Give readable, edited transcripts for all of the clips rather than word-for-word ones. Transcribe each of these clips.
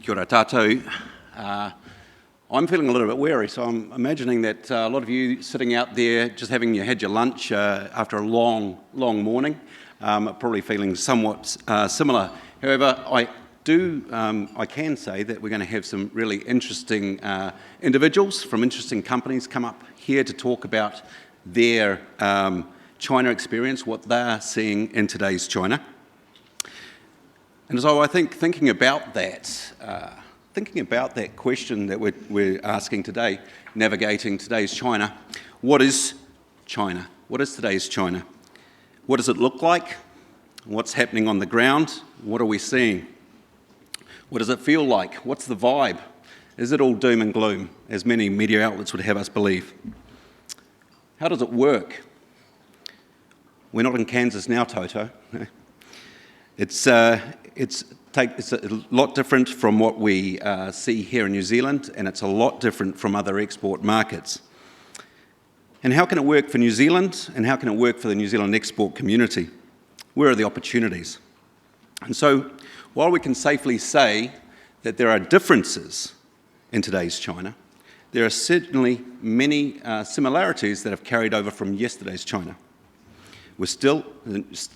Kia ora tātou. I'm feeling a little bit weary, so I'm imagining that a lot of you sitting out there just having had your lunch after a long morning, probably feeling somewhat similar. However, I can say that we're going to have some really interesting individuals from interesting companies come up here to talk about their China experience, what they're seeing in today's China. And so I think thinking about that question that we're asking today, navigating today's China, what is China? What is today's China? What does it look like? What's happening on the ground? What are we seeing? What does it feel like? What's the vibe? Is it all doom and gloom, as many media outlets would have us believe? How does it work? We're not in Kansas now, Toto. It's a lot different from what we see here in New Zealand, and it's a lot different from other export markets. And how can it work for New Zealand, and how can it work for the New Zealand export community? Where are the opportunities? And so, while we can safely say that there are differences in today's China, there are certainly many similarities that have carried over from yesterday's China.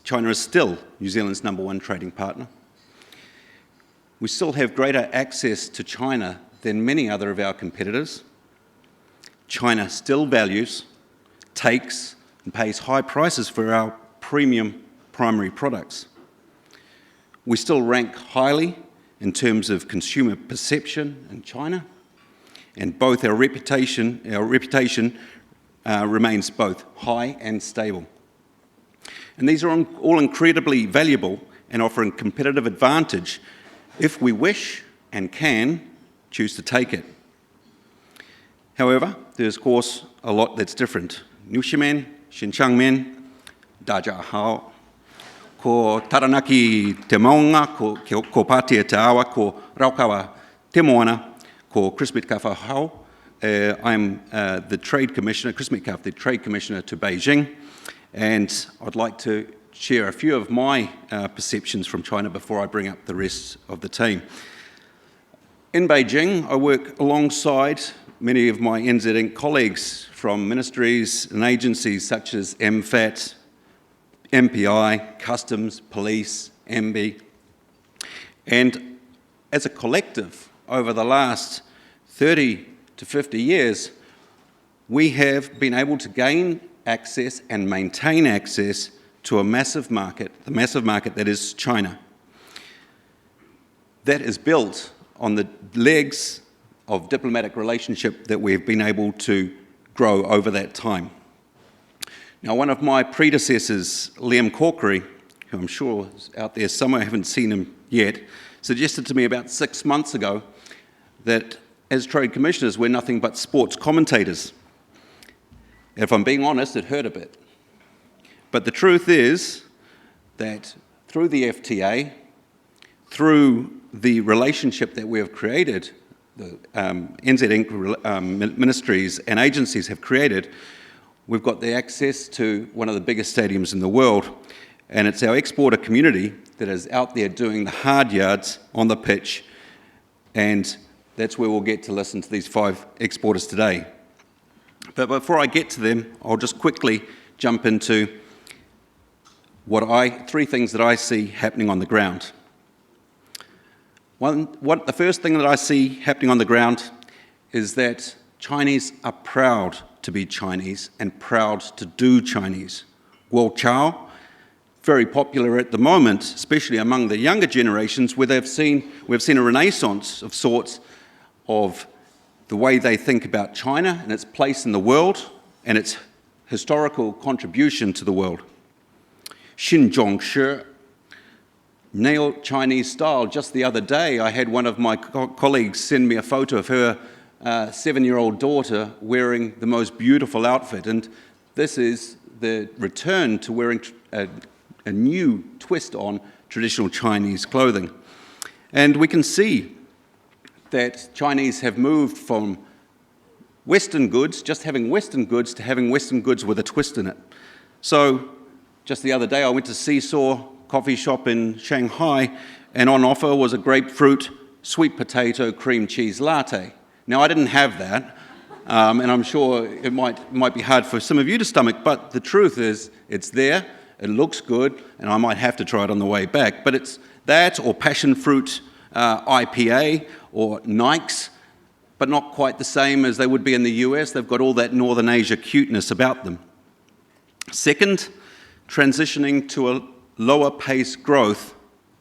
China is still New Zealand's #1 trading partner. We still have greater access to China than many other of our competitors. China still values, takes, and pays high prices for our premium primary products. We still rank highly in terms of consumer perception in China, and both our reputation remains both high and stable. And these are all incredibly valuable and offer a competitive advantage if we wish and can choose to take it. However, there's of course a lot that's different. Nushimen, Shinchangmen, Daja Hao, ko Taranaki te maunga, ko Pātia te awa, ko Raukawa te moana, ko Chris Metcalfe hao. I'm the Trade Commissioner, Chris Metcalfe, the Trade Commissioner to Beijing, and I'd like to share a few of my perceptions from China before I bring up the rest of the team. In Beijing, I work alongside many of my NZ Inc. colleagues from ministries and agencies such as MFAT, MPI, Customs, Police, MB. And as a collective, over the last 30 to 50 years, we have been able to gain access and maintain access to a massive market, the massive market that is China. That is built on the legs of diplomatic relationship that we've been able to grow over that time. Now, one of my predecessors, Liam Corkery, who I'm sure is out there somewhere, I haven't seen him yet, suggested to me about 6 months ago that as Trade Commissioners, we're nothing but sports commentators. If I'm being honest, it hurt a bit. But the truth is that through the FTA, through the relationship that we have created, the NZ Inc. Ministries and agencies have created, we've got the access to one of the biggest stadiums in the world, and it's our exporter community that is out there doing the hard yards on the pitch, and that's where we'll get to listen to these 5 exporters today. But before I get to them, I'll just quickly jump into 3 things that I see happening on the ground. The first thing that I see happening on the ground is that Chinese are proud to be Chinese and proud to do Chinese. Guo Chao, very popular at the moment, especially among the younger generations, where we've seen a renaissance of sorts of the way they think about China and its place in the world and its historical contribution to the world. Xinzhongshi, neo-Chinese style. Just the other day, I had one of my colleagues send me a photo of her 7-year-old daughter wearing the most beautiful outfit, and this is the return to wearing a new twist on traditional Chinese clothing. And we can see that Chinese have moved from Western goods, just having Western goods, to having Western goods with a twist in it. So just the other day I went to Seesaw coffee shop in Shanghai, and on offer was a grapefruit sweet potato cream cheese latte. Now, I didn't have that, and I'm sure it might be hard for some of you to stomach, but the truth is it's there, it looks good, and I might have to try it on the way back. But it's that or passion fruit IPA or Nikes, but not quite the same as they would be in the US. They've got all that Northern Asia cuteness about them. Second, transitioning to a lower pace growth,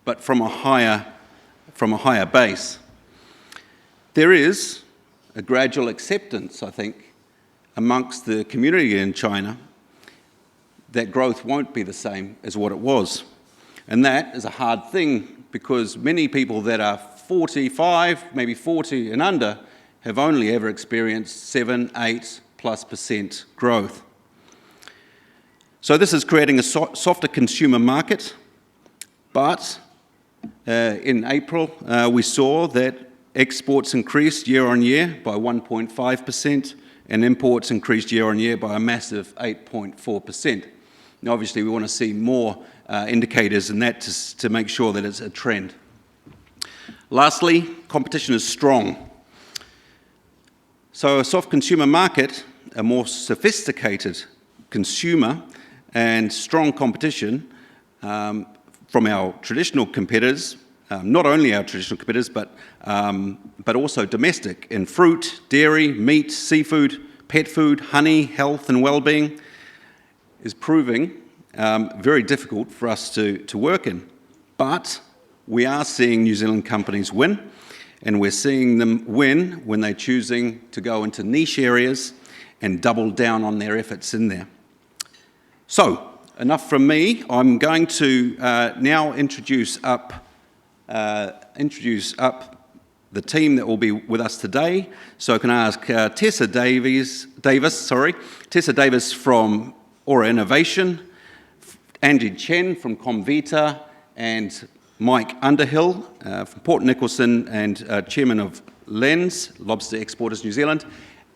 but from a higher base. There is a gradual acceptance, I think, amongst the community in China that growth won't be the same as what it was. And that is a hard thing because many people that are 45, maybe 40 and under, have only ever experienced 7, 8+% growth. So this is creating a softer consumer market, but in April we saw that exports increased year on year by 1.5% and imports increased year on year by a massive 8.4%. Now obviously we want to see more indicators in that to make sure that it's a trend. Lastly, competition is strong. So a soft consumer market, a more sophisticated consumer, and strong competition from our traditional competitors, not only our traditional competitors, but also domestic in fruit, dairy, meat, seafood, pet food, honey, health and well-being, is proving very difficult for us to work in. But we are seeing New Zealand companies win, and we're seeing them win when they're choosing to go into niche areas and double down on their efforts in there. So, enough from me. I'm going to now introduce up the team that will be with us today. So I can ask Tessa Davis from Aura Innovation, Andy Chen from Comvita, and Mike Underhill from Port Nicholson and Chairman of LENZ, Lobster Exporters New Zealand.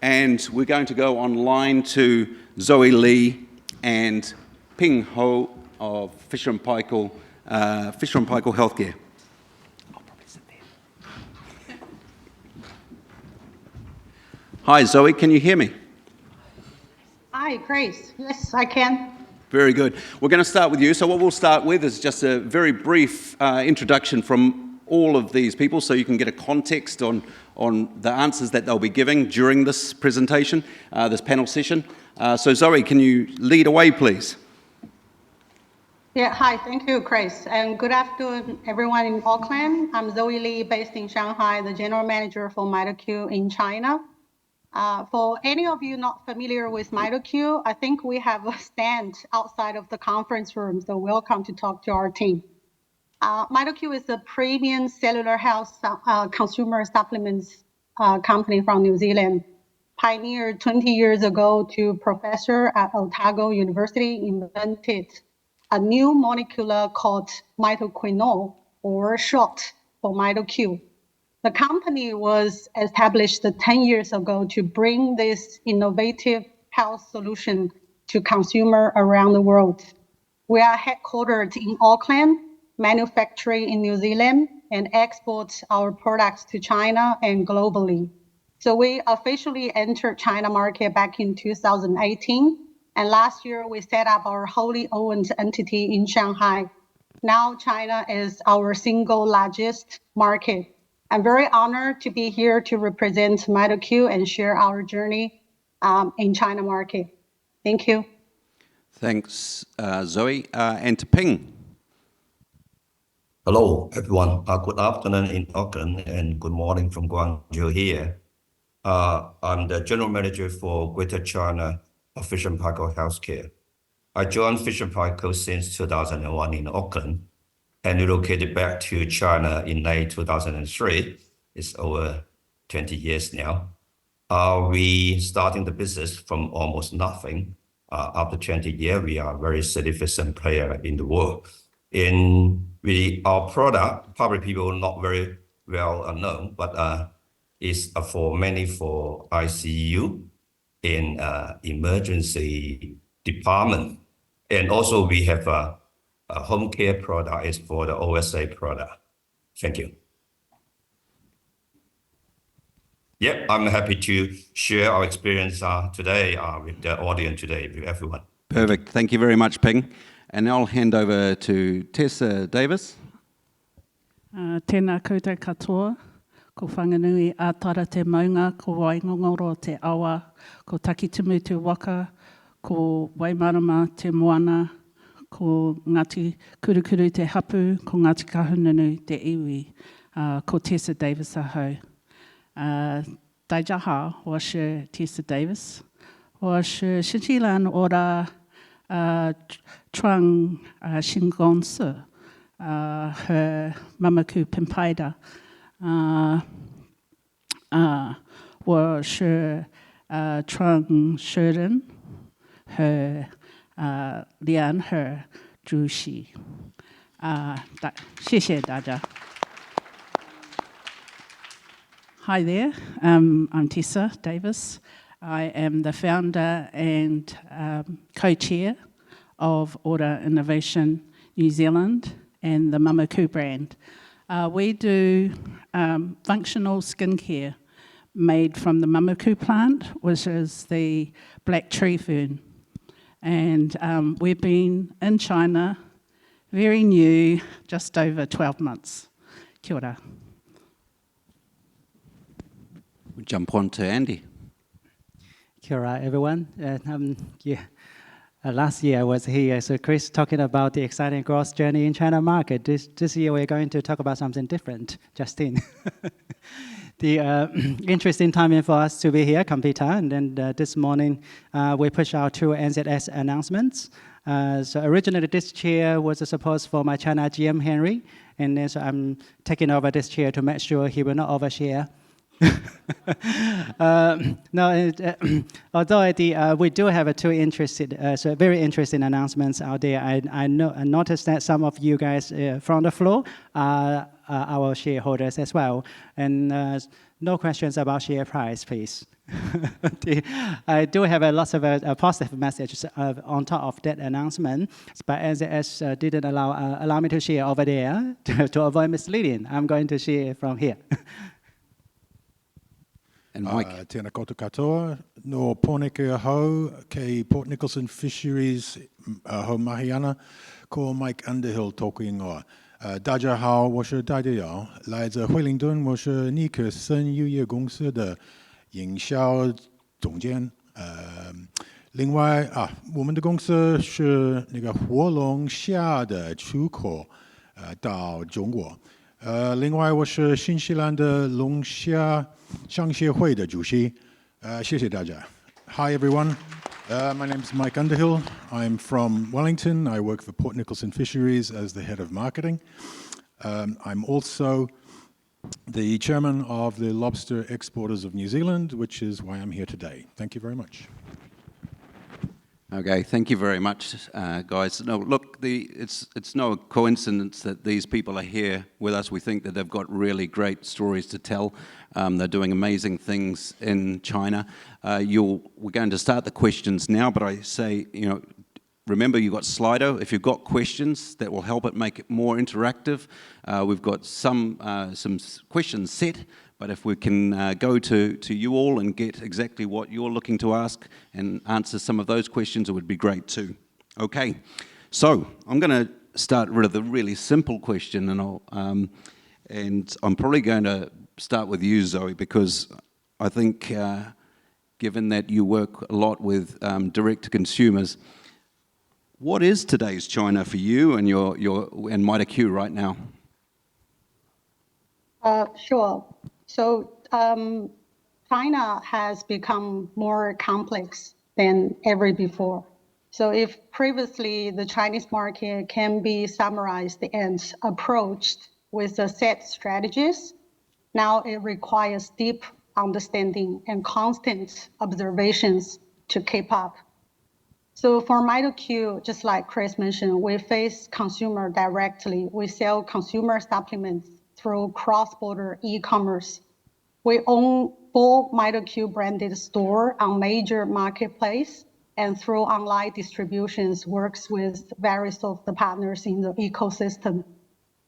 And we're going to go online to Zoe Lee and Ping Ho of Fisher & Paykel Healthcare. I'll probably sit there. Hi, Zoe, can you hear me? Hi, Grace. Yes, I can. Very good. We're going to start with you. So what we'll start with is just a very brief introduction from all of these people so you can get a context on the answers that they'll be giving during this presentation, this panel session. So Zoe, can you lead away, please? Yeah, hi, thank you, Grace. And good afternoon, everyone in Auckland. I'm Zoe Lee, based in Shanghai, the General Manager for MitoQ in China. For any of you not familiar with MitoQ, I think we have a stand outside of the conference room, so welcome to talk to our team. MitoQ is a premium cellular health consumer supplements company from New Zealand. Pioneered 20 years ago to professor at Otago University, invented a new molecule called mitoquinol, or short for MitoQ. The company was established 10 years ago to bring this innovative health solution to consumers around the world. We are headquartered in Auckland, manufacturing in New Zealand, and export our products to China and globally. So we officially entered China market back in 2018, and last year we set up our wholly owned entity in Shanghai. Now China is our single largest market. I'm very honored to be here to represent MitoQ and share our journey in China market. Thank you. Thanks, Zoe. And to Ping. Hello, everyone. Good afternoon in Auckland and good morning from Guangzhou here. I'm the General Manager for Greater China of Fisher & Paykel Healthcare. I joined Fisher & Paykel since 2001 in Auckland and relocated back to China in late 2003. It's over 20 years now. We starting the business from almost nothing. After 20 years, we are a very significant player in the world. Our product, probably people not very well known, but is mainly for ICU in emergency department. And also we have a home care product is for the OSA product. Thank you. Yeah, I'm happy to share our experience today with the audience today, with everyone. Perfect. Thank you very much, Ping. And now I'll hand over to Tessa Davis. Tēnā koutou katoa, ko whanganui a tara te maunga, ko waingongoro te awa, ko takitumu te waka, ko waimarama te moana, ko Ngāti Kurukuru te hapu, ko Ngāti Kahungunu te iwi, ko Tessa Davis ahau. 大家好，我是 Tessa Davis， 我是新西兰ORA创新公司和MitoQ品牌的，我是创始人和联合主席，谢谢大家。Hi there, I'm Tessa Davis. I am the founder and co-chair of Order Innovation New Zealand and the MitoQ brand. We do functional skincare made from the MitoQ plant, which is the black tree fern. And we've been in China, very new, just over 12 months. Kia ora. We'll jump on to Andy. Kia ora, everyone. Last year I was here, so Chris talking about the exciting growth journey in China market. This year we're going to talk about something different, Justine. The interesting timing for us to be here, Comvita, and then this morning we push out 2 NZS announcements. So originally this chair was supposed for my China GM Henry, and then so I'm taking over this chair to make sure he will not overshare. Although we do have 2 very interesting announcements out there. I noticed that some of you guys from the floor are our shareholders as well, and no questions about share price, please. I do have lots of positive messages on top of that announcement, but as didn't allow me to share over there to avoid misleading, I'm going to share from here. And Mike. Tēnā koutou katoa, no pōneke hau kei Port Nicholson Fisheries hau mahi ana, ko Mike Underhill tōku ingoa. 大家好，我是戴德尧，来自惠灵顿，我是尼克森渔业公司的营销总监。另外我们的公司是那个活龙虾的出口到中国。另外我是新西兰的龙虾商协会的主席。谢谢大家。Hi everyone, my name is Mike Underhill. I'm from Wellington. I work for Port Nicholson Fisheries as the head of marketing. I'm also the chairman of the Lobster Exporters of New Zealand, which is why I'm here today. Thank you very much. Okay, thank you very much, guys. No, look, it's no coincidence that these people are here with us. We think that they've got really great stories to tell. They're doing amazing things in China. We're going to start the questions now, but I say, remember you've got Slido. If you've got questions, that will help it make it more interactive. We've got some questions set. But if we can go to you all and get exactly what you're looking to ask and answer some of those questions, it would be great too. Okay, so I'm going to start with a really simple question, and I'm probably going to start with you, Zoe, because I think given that you work a lot with direct to consumers, what is today's China for you and and MitoQ right now? Sure. So China has become more complex than ever before. So if previously the Chinese market can be summarized and approached with a set strategies, now it requires deep understanding and constant observations to keep up. So for MitoQ, just like Chris mentioned, we face consumer directly. We sell consumer supplements through cross-border e-commerce. We own 4 MitoQ branded store on major marketplace, and through online distributions works with various of the partners in the ecosystem.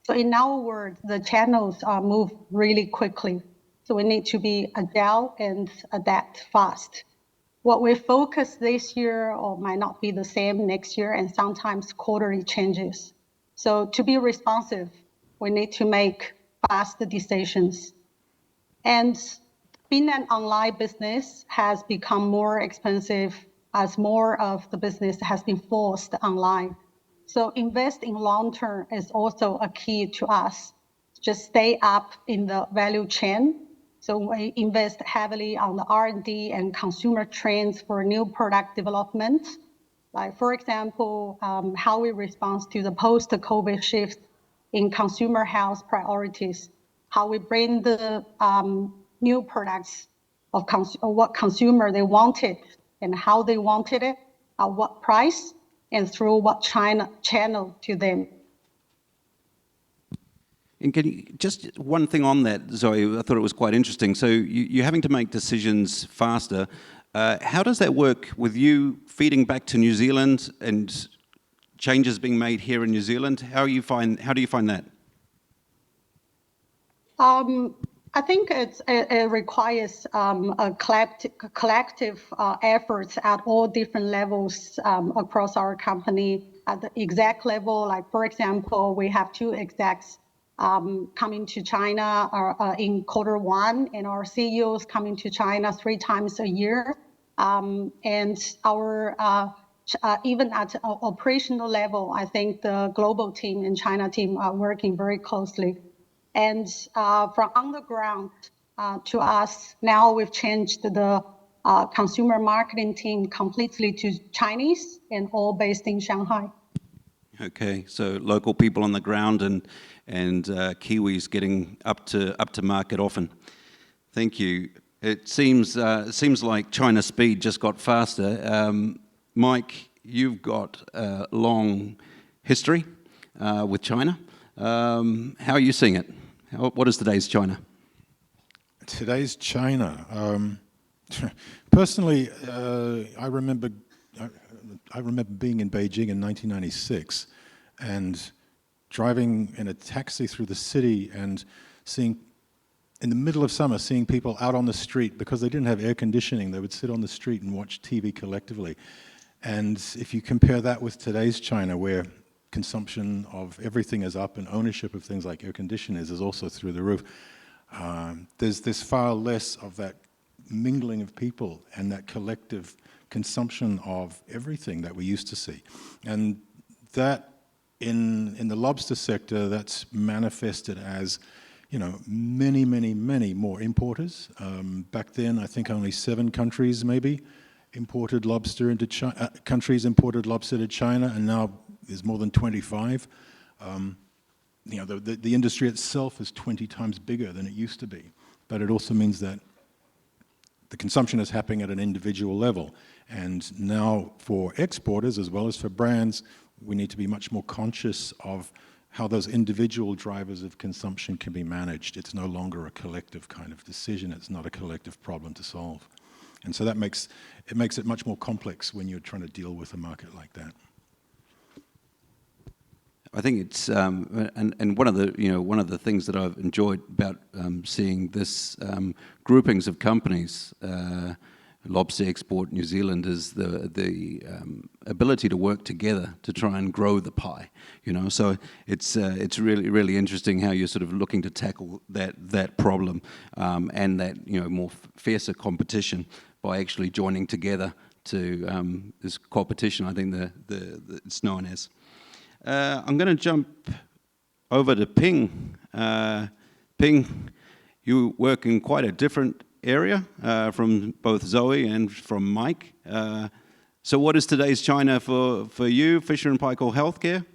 So in our world, the channels move really quickly. So we need to be agile and adapt fast. What we focus this year or might not be the same next year, and sometimes quarterly changes. So to be responsive, we need to make fast decisions. And being an online business has become more expensive as more of the business has been forced online. So invest in long term is also a key to us. Just stay up in the value chain. So we invest heavily on the R&D and consumer trends for new product development. Like for example, how we respond to the post-COVID shift in consumer health priorities, how we bring the new products of what consumer they wanted and how they wanted it, at what price, and through what channel to them. And can you, just one thing on that, Zoe, I thought it was quite interesting. So you're having to make decisions faster. How does that work with you feeding back to New Zealand and changes being made here in New Zealand? How do you find that? I think it requires a collective efforts at all different levels across our company. At the exec level, like for example, we have 2 execs coming to China in Q1, and our CEOs coming to China 3 times a year. And our even at operational level, I think the global team and China team are working very closely. And from on the ground to us, now we've changed the consumer marketing team completely to Chinese and all based in Shanghai. Okay, so local people on the ground and Kiwis getting up to market often. Thank you. It seems like China speed just got faster. Mike, you've got a long history with China. How are you seeing it? What is today's China? Today's China. Personally, I remember being in Beijing in 1996 and driving in a taxi through the city and seeing, in the middle of summer, seeing people out on the street because they didn't have air conditioning. They would sit on the street and watch TV collectively. And if you compare that with today's China, where consumption of everything is up and ownership of things like air conditioners is also through the roof, there's far less of that mingling of people and that collective consumption of everything that we used to see. And that in the lobster sector, that's manifested as, you know, many more importers. Back then, I think only 7 countries maybe imported lobster into China, countries imported lobster to China, and now there's more than 25. You know, the industry itself is 20 times bigger than it used to be, but it also means that the consumption is happening at an individual level. And now for exporters as well as for brands, we need to be much more conscious of how those individual drivers of consumption can be managed. It's no longer a collective kind of decision. It's not a collective problem to solve. And so that makes it much more complex when you're trying to deal with a market like that. I think it's and one of the things that I've enjoyed about seeing this groupings of companies, Lobster Export New Zealand, is the ability to work together to try and grow the pie. You know, so it's really interesting how you're sort of looking to tackle that problem and that, you know, more fiercer competition by actually joining together to this competition. I think it's known as. I'm going to jump over to Ping. Ping, you work in quite a different area from both Zoe and from Mike. So what is today's China for you, Fisher & Paykel Healthcare?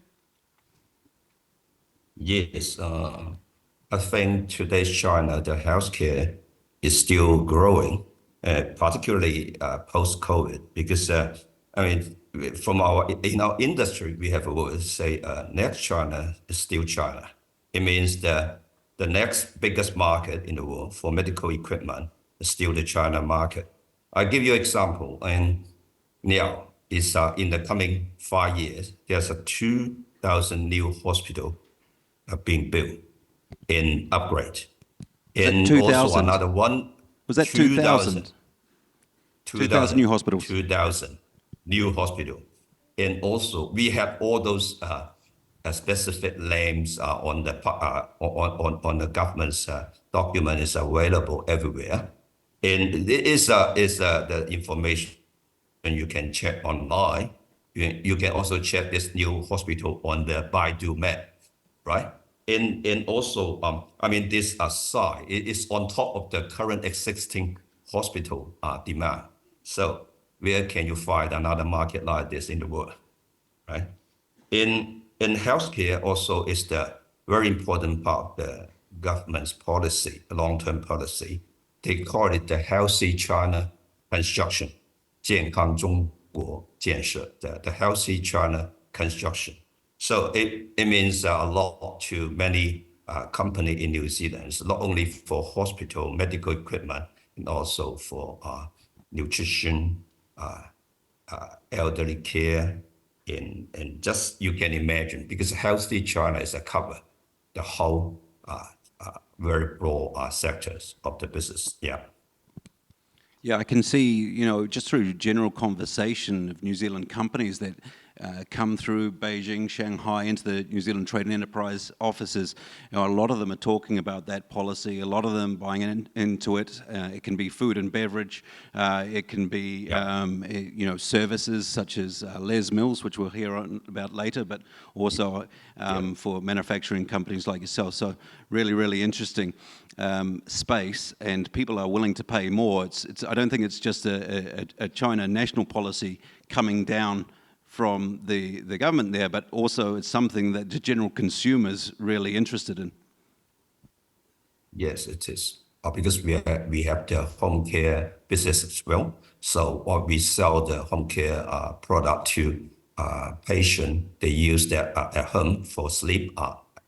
Yes, I think today's China, the healthcare is still growing, particularly post-COVID, because I mean, in our industry, we have a word say, next China is still China. It means that the next biggest market in the world for medical equipment is still the China market. I'll give you an example. And now, is in the coming 5 years, there's 2,000 new hospitals being built in upgrade. And 2000? also another one. Was that 2,000? 2,000 new hospitals. 2,000 new hospital. And also we have all those specific names on the government's document is available everywhere. And it is the information you can check online. You can also check this new hospital on the Baidu map, right? And also, I mean, this site is on top of the current existing hospital demand. So where can you find another market like this in the world, right? In healthcare also is the very important part of the government's policy, the long-term policy. They call it the Healthy China Construction, 健康中国建设, the Healthy China Construction. So it means a lot to many companies in New Zealand, not only for hospital, medical equipment, and also for nutrition, elderly care, and just you can imagine, because Healthy China is a cover the whole very broad sectors of the business. Yeah. Yeah, I can see, you know, just through general conversation of New Zealand companies that come through Beijing, Shanghai, into the New Zealand Trade and Enterprise offices. You know, a lot of them are talking about that policy. A lot of them buying into it. It can be food and beverage. It can be, you know, services such as Les Mills, which we'll hear about later, but also for manufacturing companies like yourself. So really, really interesting space, and people are willing to pay more. I don't think it's just a China national policy coming down from the government there, but also it's something that the general consumer's really interested in. Yes, it is. Because we have the home care business as well. So what we sell the home care product to patient, they use that at home for sleep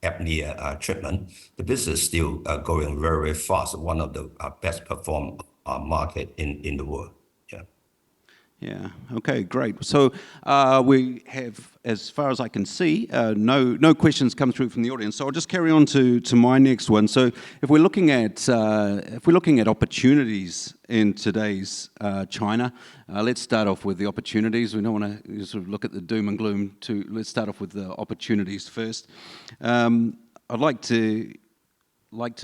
apnea treatment. The business is still going very, very fast. One of the best performed market in the world. Yeah. Okay. Great. So we have, as far as I can see, no questions come through from the audience. So I'll just carry on to my next one. So if we're looking at opportunities in today's China, let's start off with the opportunities. We don't want to sort of look at the doom and gloom. Let's start off with the opportunities first. I'd like to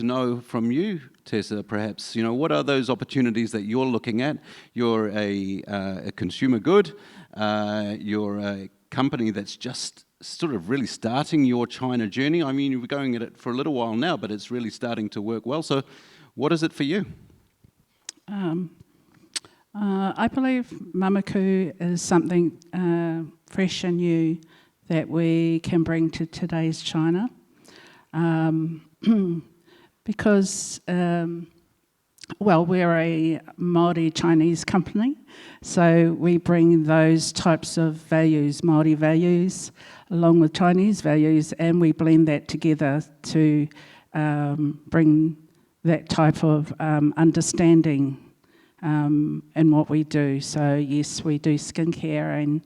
know from you, Tessa, perhaps, you know, what are those opportunities that you're looking at? You're a consumer good. You're a company that's just sort of really starting your China journey. I mean, you've been going at it for a little while now, but it's really starting to work well. So what is it for you? I believe MitoQ is something fresh and new that we can bring to today's China. Because, well, we're a Māori Chinese company, so we bring those types of values, Māori values, along with Chinese values, and we blend that together to bring that type of understanding in what we do. So yes, we do skincare and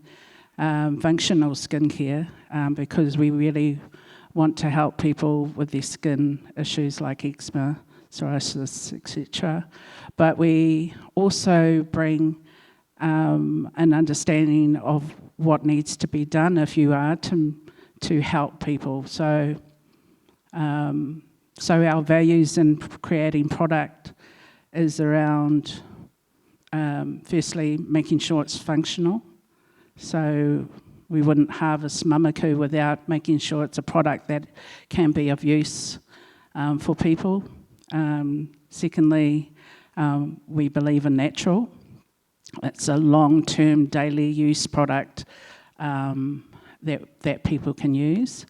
functional skincare because we really want to help people with their skin issues like eczema, psoriasis, etc. But we also bring an understanding of what needs to be done if you are to help people. So, so our values in creating product is around firstly making sure it's functional. So we wouldn't harvest MitoQ without making sure it's a product that can be of use for people. Secondly, we believe in natural. It's a long-term daily use product that people can use.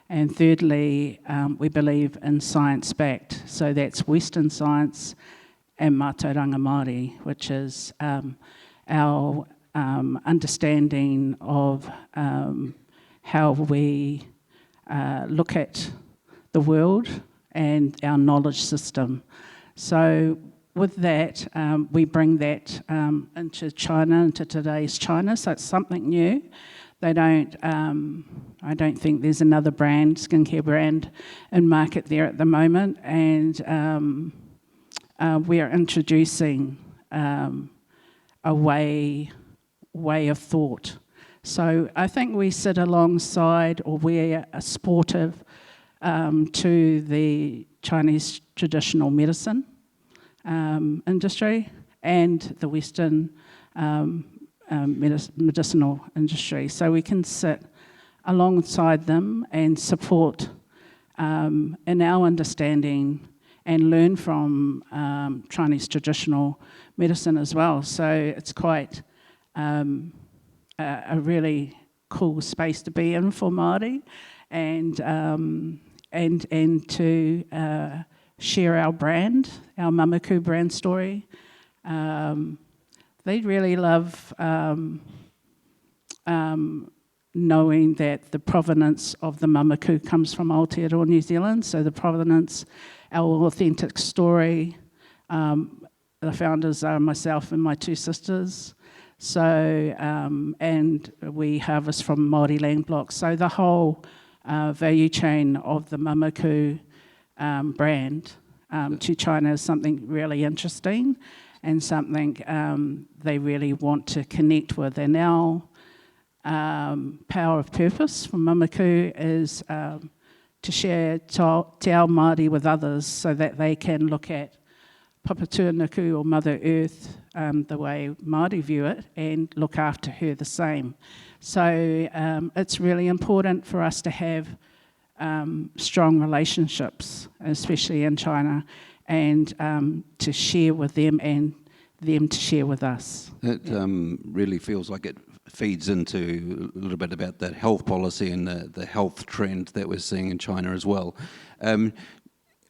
And thirdly, we believe in science-backed. So that's Western science and Mātauranga Māori, which is our understanding of how we look at the world and our knowledge system. So with that, we bring that into China, into today's China. So it's something new. They don't. I don't think there's another brand, skincare brand, in market there at the moment, and we are introducing a way of thought. So I think we sit alongside, or we're supportive to the Chinese traditional medicine industry and the Western medicinal industry. So we can sit alongside them and support in our understanding and learn from Chinese traditional medicine as well. So it's quite a really cool space to be in for Māori, and to share our brand, our MitoQ brand story. They really love knowing that the provenance of the MitoQ comes from Aotearoa, New Zealand. So the provenance, our authentic story. The founders are myself and my two sisters. So, and we harvest from Māori land blocks. So the whole value chain of the MitoQ brand to China is something really interesting and something they really want to connect with. And our power of purpose from MitoQ is to share Te Ao Māori with others so that they can look at Papatūānuku or Mother Earth the way Māori view it and look after her the same. So it's really important for us to have strong relationships, especially in China, and to share with them and them to share with us. It really feels like it feeds into a little bit about that health policy and the health trend that we're seeing in China as well.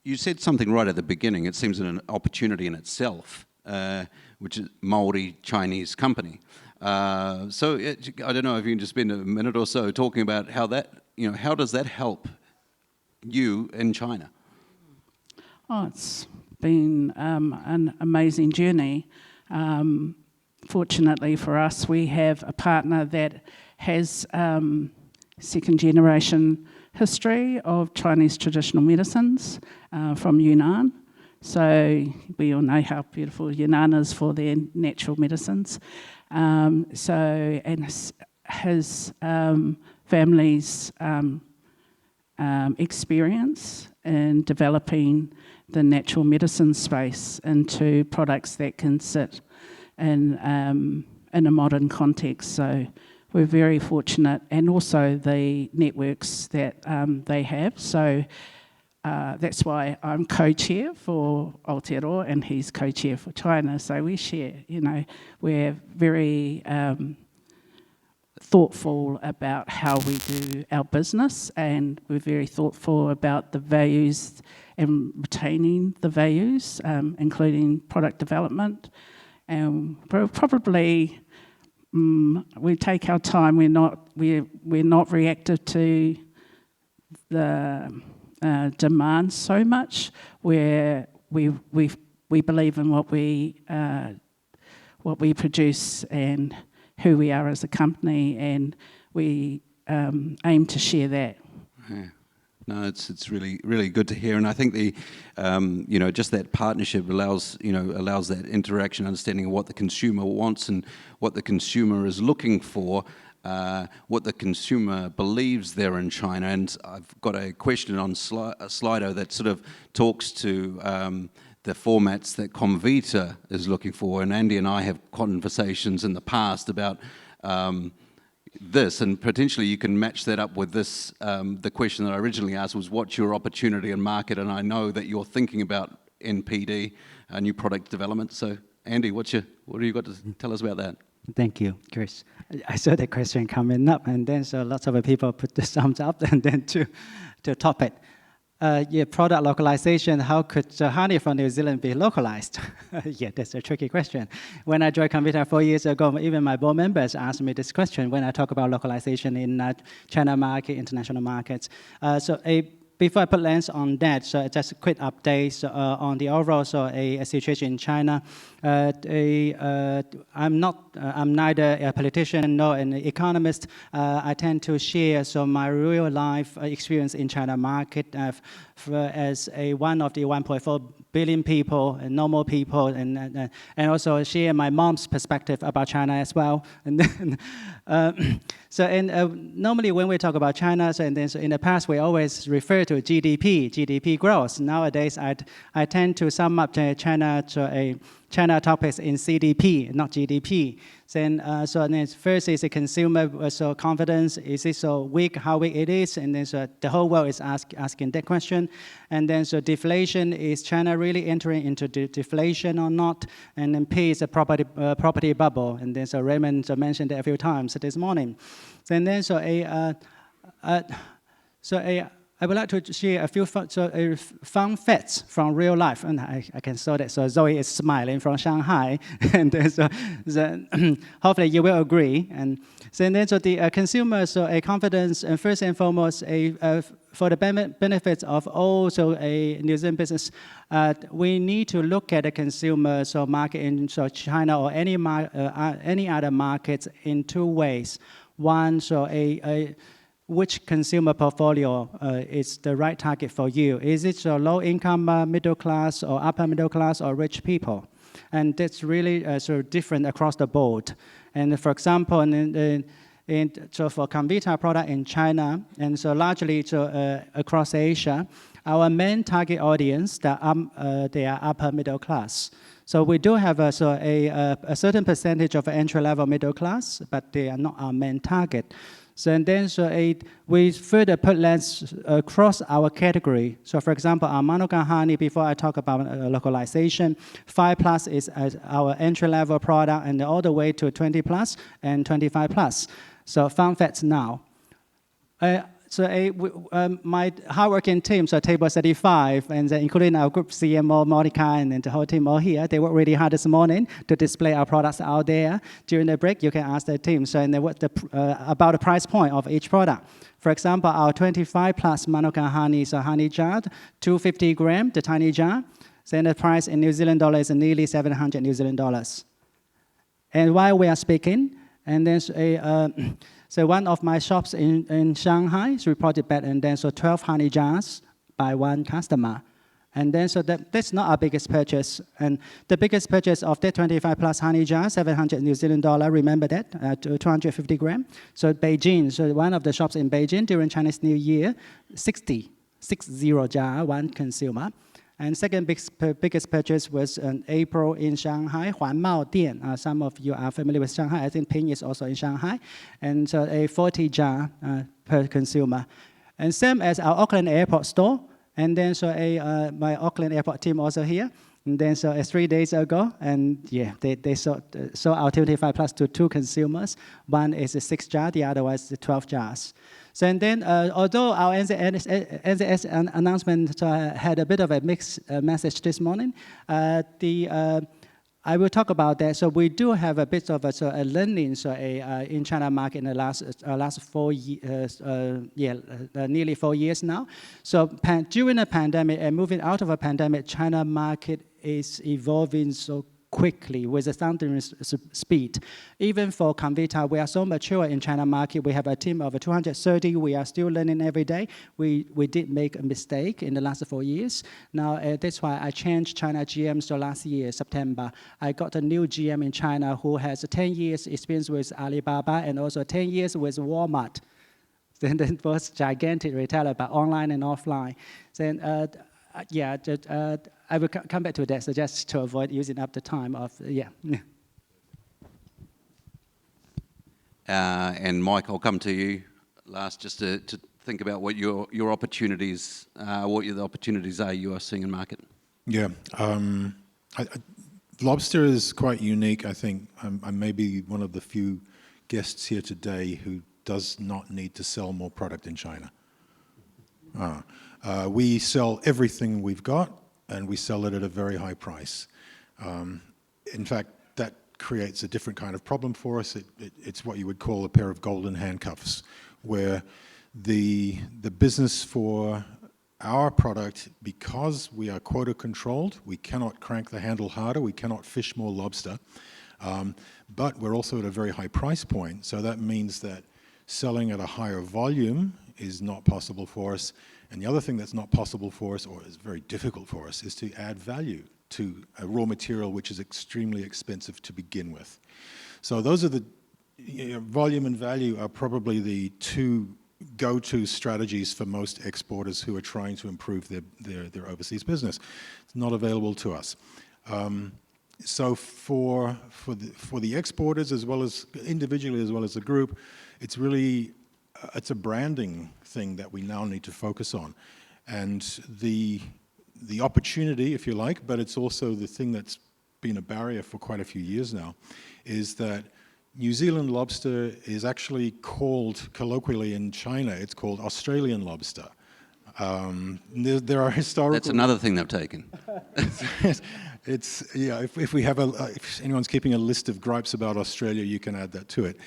You said something right at the beginning. It seems an opportunity in itself, which is Māori Chinese company. So I don't know if you can just spend a minute or so talking about how that, how does that help you in China? Oh, it's been an amazing journey. Fortunately for us, we have a partner that has second generation history of Chinese traditional medicines from Yunnan. So we all know how beautiful Yunnan is for their natural medicines. And his family's experience in developing the natural medicine space into products that can sit in a modern context. So we're very fortunate, and also the networks that they have. So that's why I'm co-chair for Aotearoa and he's co-chair for China. So we share, we're very thoughtful about how we do our business, and we're very thoughtful about the values and retaining the values, including product development. And probably we take our time. We're not reactive to the demand so much. Where we believe in what we produce and who we are as a company, and we aim to share that. Yeah. No, it's really good to hear, and I think the just that partnership allows that interaction, understanding of what the consumer wants and what the consumer is looking for, what the consumer believes they're in China. And I've got a question on Slido that sort of talks to the formats that Comvita is looking for, and Andy and I have conversations in the past about this, and potentially you can match that up with this. The question that I originally asked was, what's your opportunity in market? And I know that you're thinking about NPD, new product development. So Andy, what have you got to tell us about that? Thank you, Chris. I saw the question coming up, and then so lots of people put the thumbs up and then to top it. Product localization, how could honey from New Zealand be localized? Yeah, that's a tricky question. When I joined Comvita 4 years ago, even my board members asked me this question when I talk about localization in China market, international markets. So a before I put LENZ on that, so just a quick update on the overall a situation in China. I'm neither a politician nor an economist. I tend to share my real life experience in China market as one of the 1.4 billion people and normal people, and also share my mom's perspective about China as well. And then, normally when we talk about China, so in the past we always refer to GDP growth. Nowadays I tend to sum up China topics in CDP, not GDP. Then first is the consumer confidence. Is it so weak? How weak it is? And then the whole world is asking that question. And then deflation, is China really entering into deflation or not? And then P is a property bubble. And then Raymond mentioned it a few times this morning. And then I would like to share a few fun facts from real life, and I can show that. So Zoe is smiling from Shanghai, and hopefully you will agree. And so the consumer confidence, and first and foremost, for the benefits of all a New Zealand business, we need to look at the consumer market in China or any other markets in two ways. One, which consumer portfolio is the right target for you? Is it low income, middle class, or upper middle class, or rich people? And that's really different across the board. And for example, for Comvita product in China, and largely across Asia, our main target audience, they are upper middle class. So we do have a certain percentage of entry-level middle class, but they are not our main target. So and then we further put LENZ across our category. So for example, our Manuka honey, before I talk about localization, 5+ is our entry-level product, and all the way to 20+ and 25+. So fun facts now. My hardworking team, table 35, and including our group CMO, Monica, and the whole team all here, they worked really hard this morning to display our products out there. During the break, you can ask the team about the price point of each product. For example, our 25+ Manuka honey, honey jar, 250 gram, the tiny jar. Then the price in New Zealand dollars is nearly 700 New Zealand dollars. And while we are speaking, and then so one of my shops in Shanghai reported back, and then 12 honey jars by one customer. And then that's not our biggest purchase. And the biggest purchase of that 25+ honey jar, 700 New Zealand dollar, remember that, 250 gram. So Beijing, one of the shops in Beijing during Chinese New Year, 60 jar, one consumer. And second biggest purchase was in April in Shanghai, Huanmao Dian. Some of you are familiar with Shanghai. I think Ping is also in Shanghai. And a 40 jar per consumer. And same as our Auckland airport store. And then my Auckland airport team also here. And then 3 days ago, and yeah, they sold our 25+ to 2 consumers. One is a 6 jar, the other one is the 12 jars. So and then, although our NZS announcement had a bit of a mixed message this morning, I will talk about that. So we do have a bit of a learning in China market in the last 4 years, nearly 4 years now. So during the pandemic and moving out of a pandemic, China market is evolving so quickly with a thundering speed. Even for Comvita, we are so mature in China market. We have a team of 230. We are still learning every day. We did make a mistake in the last 4 years. Now, that's why I changed China GM. So last year, September, I got a new GM in China who has 10 years experience with Alibaba and also 10 years with Walmart. Then it was gigantic retailer, but online and offline. Then, I will come back to that, so just to avoid using up the time of, And Mike, I'll come to you last, just to think about what your opportunities, what the opportunities are you are seeing in market. Yeah, lobster is quite unique. I think I may be one of the few guests here today who does not need to sell more product in China. We sell everything we've got, and we sell it at a very high price. In fact, that creates a different kind of problem for us. It's what you would call a pair of golden handcuffs, where the business for our product, because we are quota controlled, we cannot crank the handle harder, we cannot fish more lobster, but we're also at a very high price point. So that means that selling at a higher volume is not possible for us. And the other thing that's not possible for us, or is very difficult for us, is to add value to a raw material which is extremely expensive to begin with. So those are the, volume and value are probably the two go-to strategies for most exporters who are trying to improve their overseas business. It's not available to us. So for the exporters, as well as individually as well as the group, it's really, it's a branding thing that we now need to focus on. And the opportunity, if you like, but it's also the thing that's been a barrier for quite a few years now, is that New Zealand lobster is actually called, colloquially in China, it's called Australian lobster. There are historical... That's another thing they've taken. It's, yeah, if we have if anyone's keeping a list of gripes about Australia, you can add that to it.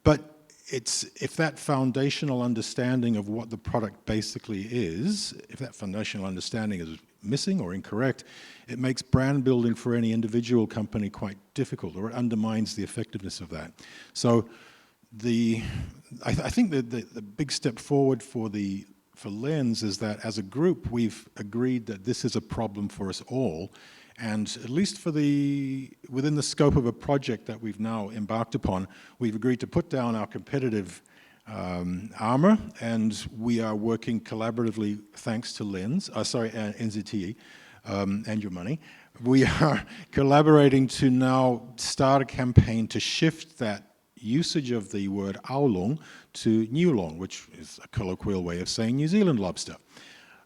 But if that foundational understanding of what the product basically is, if that foundational understanding is missing or incorrect, it makes brand building for any individual company quite difficult, or it undermines the effectiveness of that. So I think that the big step forward for LENZ is that as a group, we've agreed that this is a problem for us all, and at least within the scope of a project that we've now embarked upon, we've agreed to put down our competitive armor, and we are working collaboratively thanks to NZTE and your money. We are collaborating to now start a campaign to shift that usage of the word aolong to Newlong, which is a colloquial way of saying New Zealand lobster.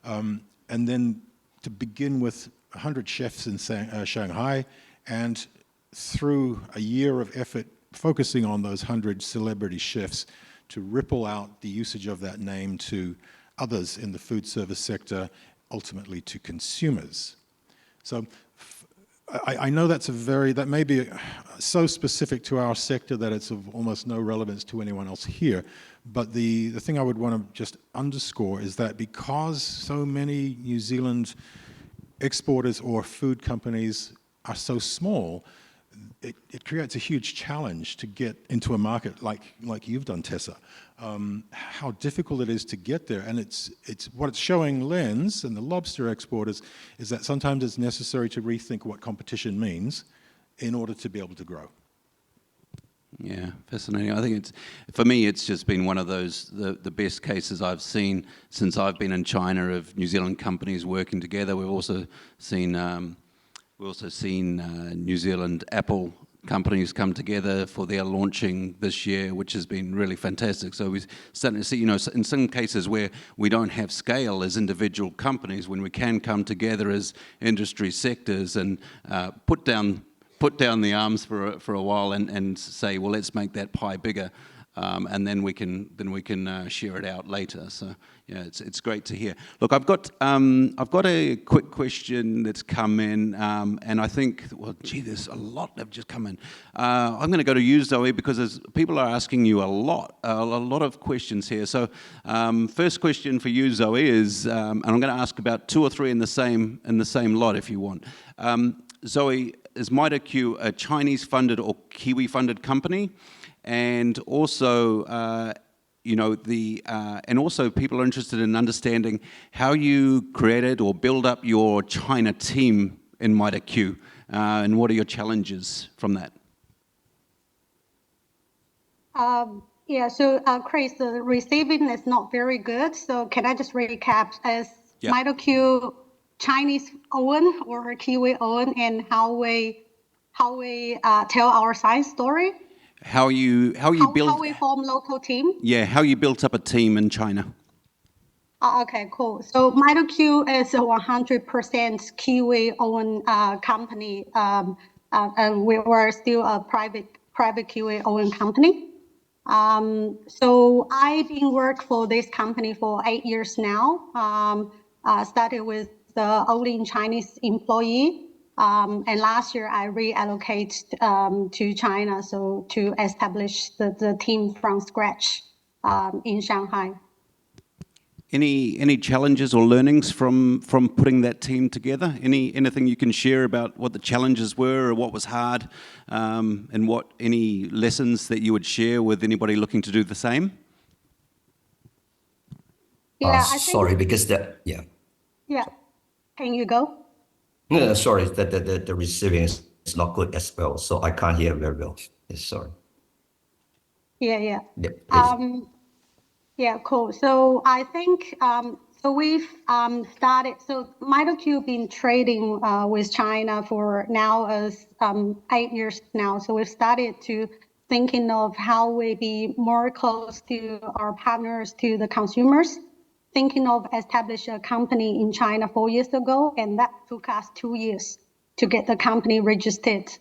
And then to begin with 100 chefs in Shanghai, and through a year of effort focusing on those 100 celebrity chefs to ripple out the usage of that name to others in the food service sector, ultimately to consumers. So I know that may be so specific to our sector that it's of almost no relevance to anyone else here, but the thing I would want to just underscore is that because so many New Zealand exporters or food companies are so small, it creates a huge challenge to get into a market like you've done, Tessa. How difficult it is to get there, and it's what it's showing LENZ and the lobster exporters is that sometimes it's necessary to rethink what competition means in order to be able to grow. Yeah, fascinating. I think for me, it's just been one of those, the best cases I've seen since I've been in China of New Zealand companies working together. We've also seen New Zealand Apple companies come together for their launching this year, which has been really fantastic. So we're starting to see, in some cases where we don't have scale as individual companies, when we can come together as industry sectors and put down the arms for a while and say, well, let's make that pie bigger, and then we can share it out later. So yeah, it's great to hear. Look, I've got a quick question that's come in, and I think, well, gee, there's a lot that have just come in. I'm going to go to you, Zoe, because people are asking you a lot of questions here. So first question for you, Zoe, is, and I'm going to ask about 2 or 3 in the same lot if you want. Zoe, is MitoQ a Chinese-funded or Kiwi-funded company? And also, and also people are interested in understanding how you created or build up your China team in MitoQ, and what are your challenges from that? Yeah, so Chris, the receiving is not very good. So can I just recap? As MitoQ Chinese owned or Kiwi owned, and how we tell our science story? How we form local team? Yeah, how you built up a team in China. Okay, cool. So MitoQ is a 100% Kiwi-owned company, and we were still a private Kiwi-owned company. So I've been working for this company for 8 years now. Started with the only Chinese employee. And last year I reallocated to China, so to establish the team from scratch in Shanghai. Any challenges or learnings from putting that team together? Anything you can share about what the challenges were or what was hard, and any lessons that you would share with anybody looking to do the same? Yeah, I think, sorry, because yeah. yeah. Can you go? No, sorry, the receiving is not good as well, so I can't hear very well. Yes, sorry. Yeah. Yeah, please. Yeah, cool. So I think, so we've started, so MitoQ been trading with China for now as 8 years now. So we've started to thinking of how we be more close to our partners, to the consumers, thinking of establish a company in China 4 years ago, and that took us 2 years to get the company registered.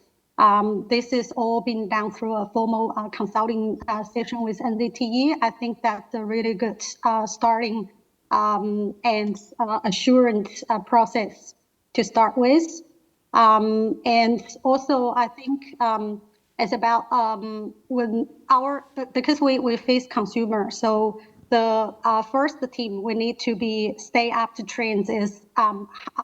This is all been done through a formal consulting session with NZTE. I think that's a really good starting and assurance process to start with. And also, I think it's about when because we face consumers, so the first team we need to stay up to trends is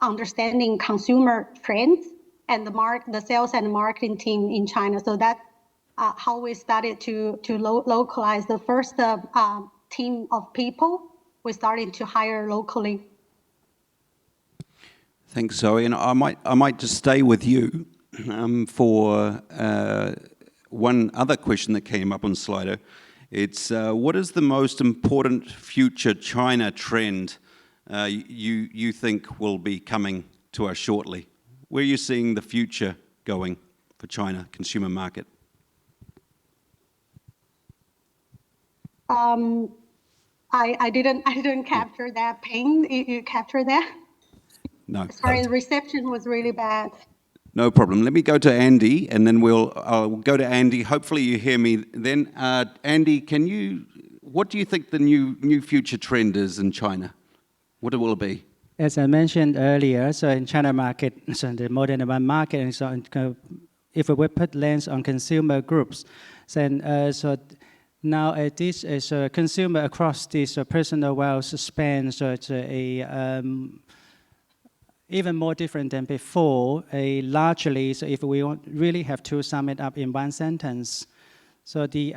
understanding consumer trends and the sales and marketing team in China. So that's how we started to localize the first team of people. We started to hire locally. Thanks, Zoe. And I might just stay with you for one other question that came up on Slido. It's what is the most important future China trend you think will be coming to us shortly? Where are you seeing the future going for China consumer market? I didn't capture that pain. You captured that? No. Sorry, the reception was really bad. No problem. Let me go to Andy, and then I'll go to Andy. Hopefully you hear me then. Andy, what do you think the new future trend is in China? What will it be? As I mentioned earlier, so in China market, so the modern demand market, and so if we put lens on consumer groups, then so now this is a consumer across this personal wealth span, so it's even more different than before. Largely, so if we really have to sum it up in one sentence, so the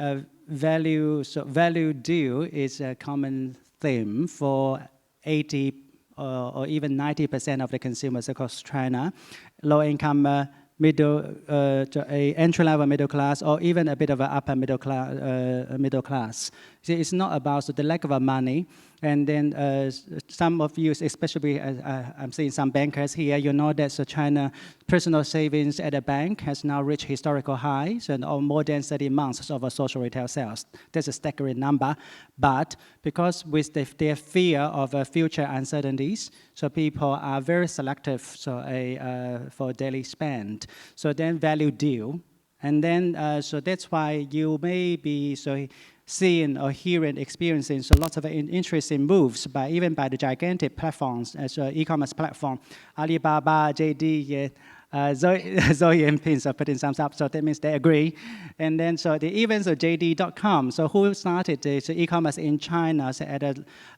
value deal is a common theme for 80 or even 90% of the consumers across China. Low income, entry-level middle class, or even a bit of an upper middle class. So it's not about the lack of money. And then some of you, especially I'm seeing some bankers here, you know that so China personal savings at a bank has now reached historical highs and more than 30 months of social retail sales. That's a staggering number. But because with their fear of future uncertainties, so people are very selective for daily spend. So then value deal. And then so that's why you may be seeing or hearing, experiencing lots of interesting moves even by the gigantic platforms, as e-commerce platform, Alibaba, JD, Zoe and Pins are putting thumbs up, so that means they agree. And then even JD.com, so who started the e-commerce in China at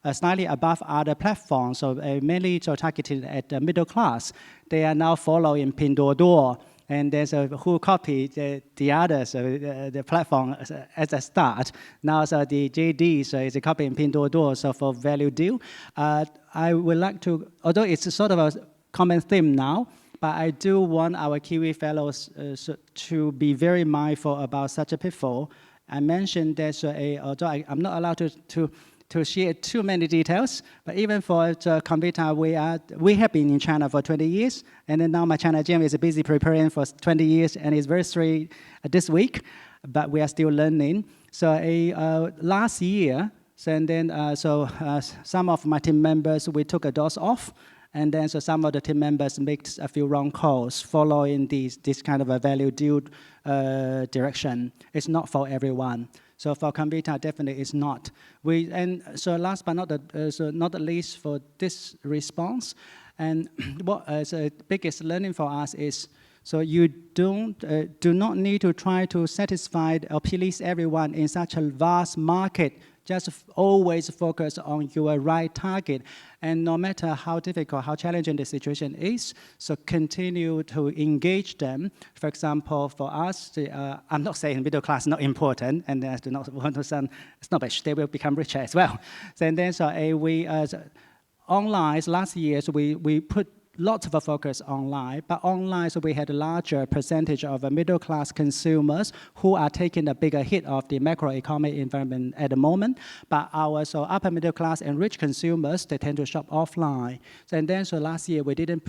a slightly above other platforms, so mainly targeted at the middle class. They are now following Pinduoduo. And there's who copied the others, the platform as a start. Now, the JD is copying Pinduoduo, so for value deal. I would like to, although it's sort of a common theme now, but I do want our Kiwi fellows to be very mindful about such a pitfall. I mentioned that, although I'm not allowed to share too many details, but even for Comvita, we have been in China for 20 years, and then now my China gym is busy preparing for 20 years, and it's very straight this week, but we are still learning. So last year, some of my team members, we took a dose off, and then some of the team members made a few wrong calls following this kind of a value deal direction. It's not for everyone. So for Comvita, definitely it's not. Last but not the least for this response, and what is the biggest learning for us is, so you do not need to try to satisfy or please everyone in such a vast market just always focus on your right target. And no matter how difficult, how challenging the situation is, so continue to engage them. For example, for us, I'm not saying middle class is not important, and I do not want to sound snobbish, they will become richer as well. So then, we online, last year, so we put lots of focus online, but online, so we had a larger percentage of middle-class consumers who are taking a bigger hit of the macroeconomic environment at the moment. But our upper middle class and rich consumers, they tend to shop offline. So last year we didn't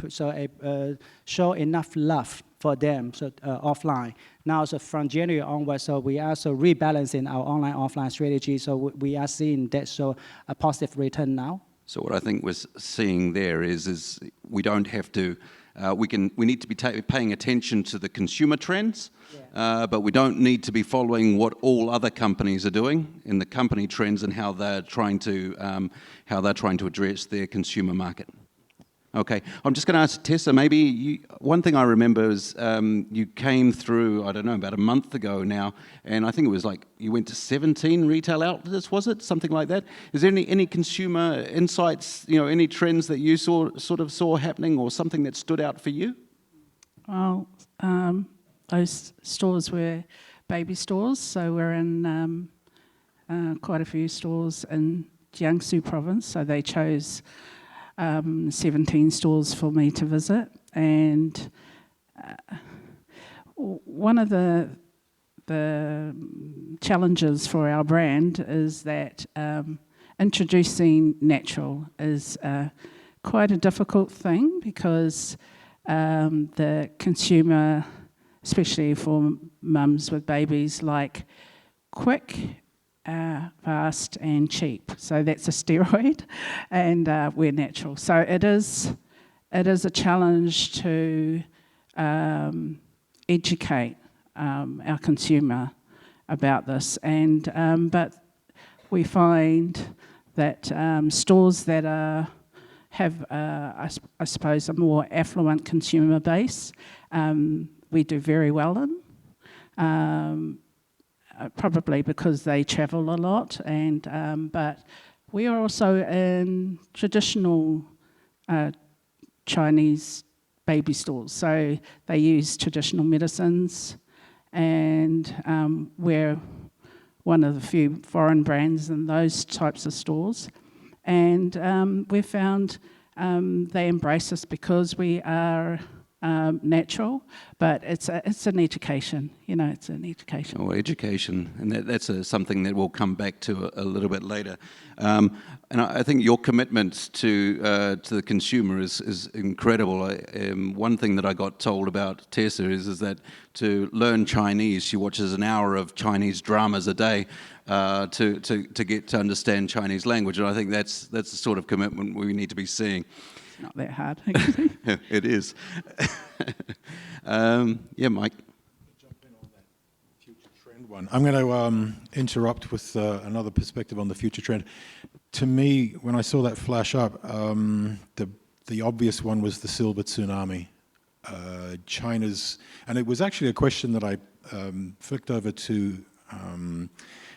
show enough love for them offline. Now, so from January onwards, so we are also rebalancing our online-offline strategy. So we are seeing that a positive return now. So what I think we're seeing there is we don't have to, we need to be paying attention to the consumer trends, but we don't need to be following what all other companies are doing in the company trends and how they're trying to address their consumer market. Okay, I'm just going to ask Tessa, maybe one thing I remember is you came through, I don't know, about a month ago now, and I think it was like you went to 17 retail outlets, was it? Something like that. Is there any consumer insights, any trends that you saw happening or something that stood out for you? Well, those stores were baby stores, so we're in quite a few stores in Jiangsu province, so they chose 17 stores for me to visit, and one of the challenges for our brand is that introducing natural is quite a difficult thing because the consumer, especially for mums with babies, like quick, fast and cheap. So that's a steroid, and we're natural. So it is a challenge to educate our consumer about this. And but we find that stores that have, I suppose, a more affluent consumer base, we do very well in. Probably because they travel a lot, and but we are also in traditional Chinese baby stores, so they use traditional medicines, and we're one of the few foreign brands in those types of stores, and we've found they embrace us because we are natural, but it's an education, it's an education. Oh, education, and that's something that we'll come back to a little bit later. And I think your commitment to the consumer is incredible. One thing that I got told about Tessa is that to learn Chinese, she watches an hour of Chinese dramas a day to get to understand Chinese language, and I think that's the sort of commitment we need to be seeing. Not that hard, actually. It is. Yeah, Mike. Jump in on that future trend one. I'm going to interrupt with another perspective on the future trend. To me, when I saw that flash up, the obvious one was the silver tsunami. China's, and it was actually a question that I flicked over to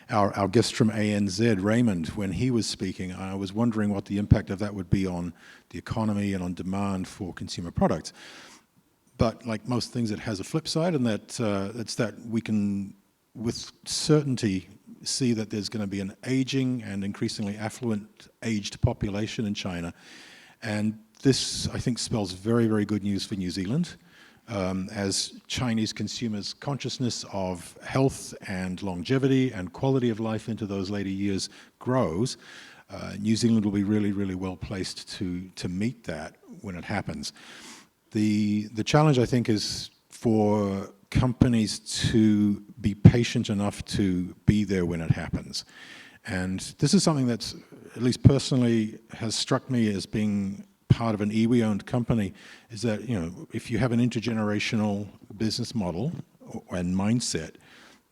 our guest from ANZ, Raymond, when he was speaking. I was wondering what the impact of that would be on the economy and on demand for consumer products. But like most things, it has a flip side, and it's that we can, with certainty, see that there's going to be an aging and increasingly affluent aged population in China. And this, I think, spells very, very good news for New Zealand. As Chinese consumers' consciousness of health and longevity and quality of life into those later years grows, New Zealand will be really, really well placed to meet that when it happens. The challenge, I think, is for companies to be patient enough to be there when it happens. And this is something that's, at least personally, has struck me as being part of an iwi-owned company, is that, if you have an intergenerational business model and mindset,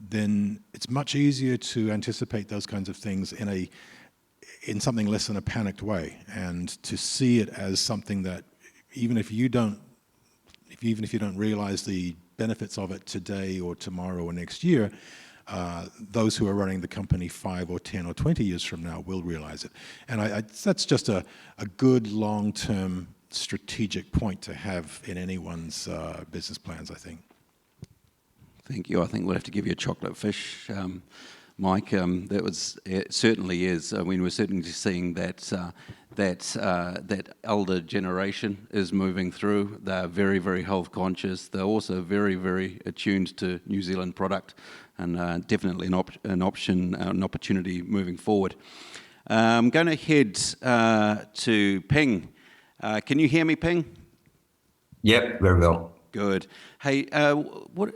then it's much easier to anticipate those kinds of things in something less than a panicked way, and to see it as something that even if you don't realize the benefits of it today or tomorrow or next year, those who are running the company 5 or 10 or 20 years from now will realize it. And that's just a good long-term strategic point to have in anyone's business plans, I think. Thank you. I think we'll have to give you a chocolate fish, Mike. It certainly is. I mean, we're certainly seeing that elder generation is moving through. They're very, very health conscious. They're also very, very attuned to New Zealand product, and definitely an opportunity moving forward. I'm going to head to Ping. Can you hear me, Ping? Yep, very well. Good. Hey,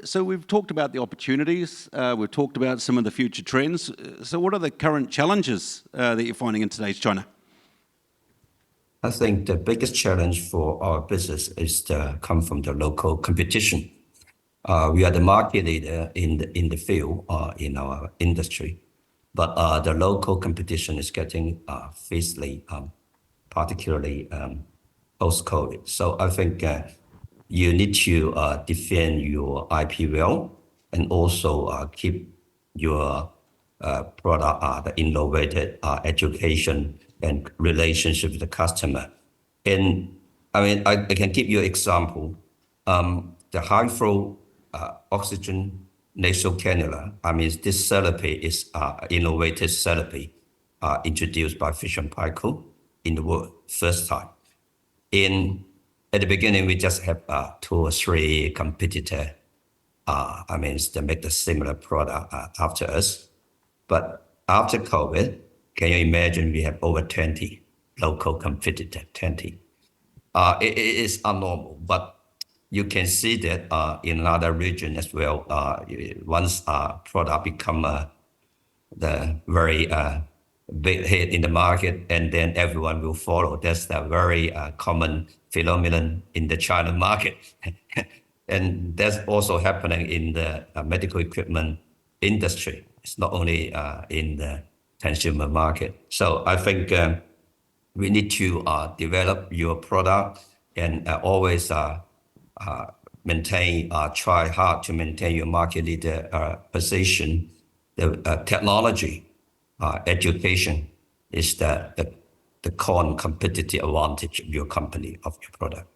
so we've talked about the opportunities, we've talked about some of the future trends. So what are the current challenges that you're finding in today's China? I think the biggest challenge for our business is to come from the local competition. We are the market leader in the field, in our industry, but the local competition is getting fiercely, particularly post-COVID. So I think you need to defend your IP well, and also keep your product, the innovative education and relationship with the customer. And I mean, I can give you an example. The high flow oxygen nasal cannula, I mean, this therapy is innovative therapy introduced by Fisher & Paykel in the world, first time. At the beginning, we just have 2 or 3 competitors. I mean, they make the similar product after us. But after COVID, can you imagine we have over 20 local competitors, 20. It is abnormal, but you can see that in another region as well. Once product become the very big hit in the market, and then everyone will follow. That's the very common phenomenon in the China market. And that's also happening in the medical equipment industry. It's not only in the consumer market. So I think we need to develop your product and always try hard to maintain your market leader position. The technology, education is the core competitive advantage of your company, of your product.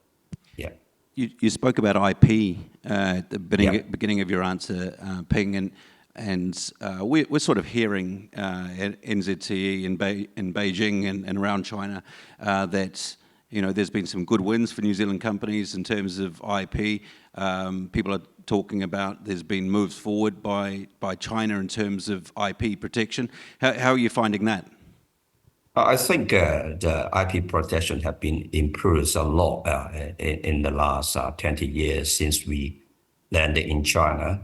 Yeah. You spoke about IP at the beginning of your answer, Ping, and we're sort of hearing at NZTE in Beijing and around China that there's been some good wins for New Zealand companies in terms of IP. People are talking about there's been moves forward by China in terms of IP protection. How are you finding that? I think the IP protection have been improved a lot in the last 20 years since we landed in China.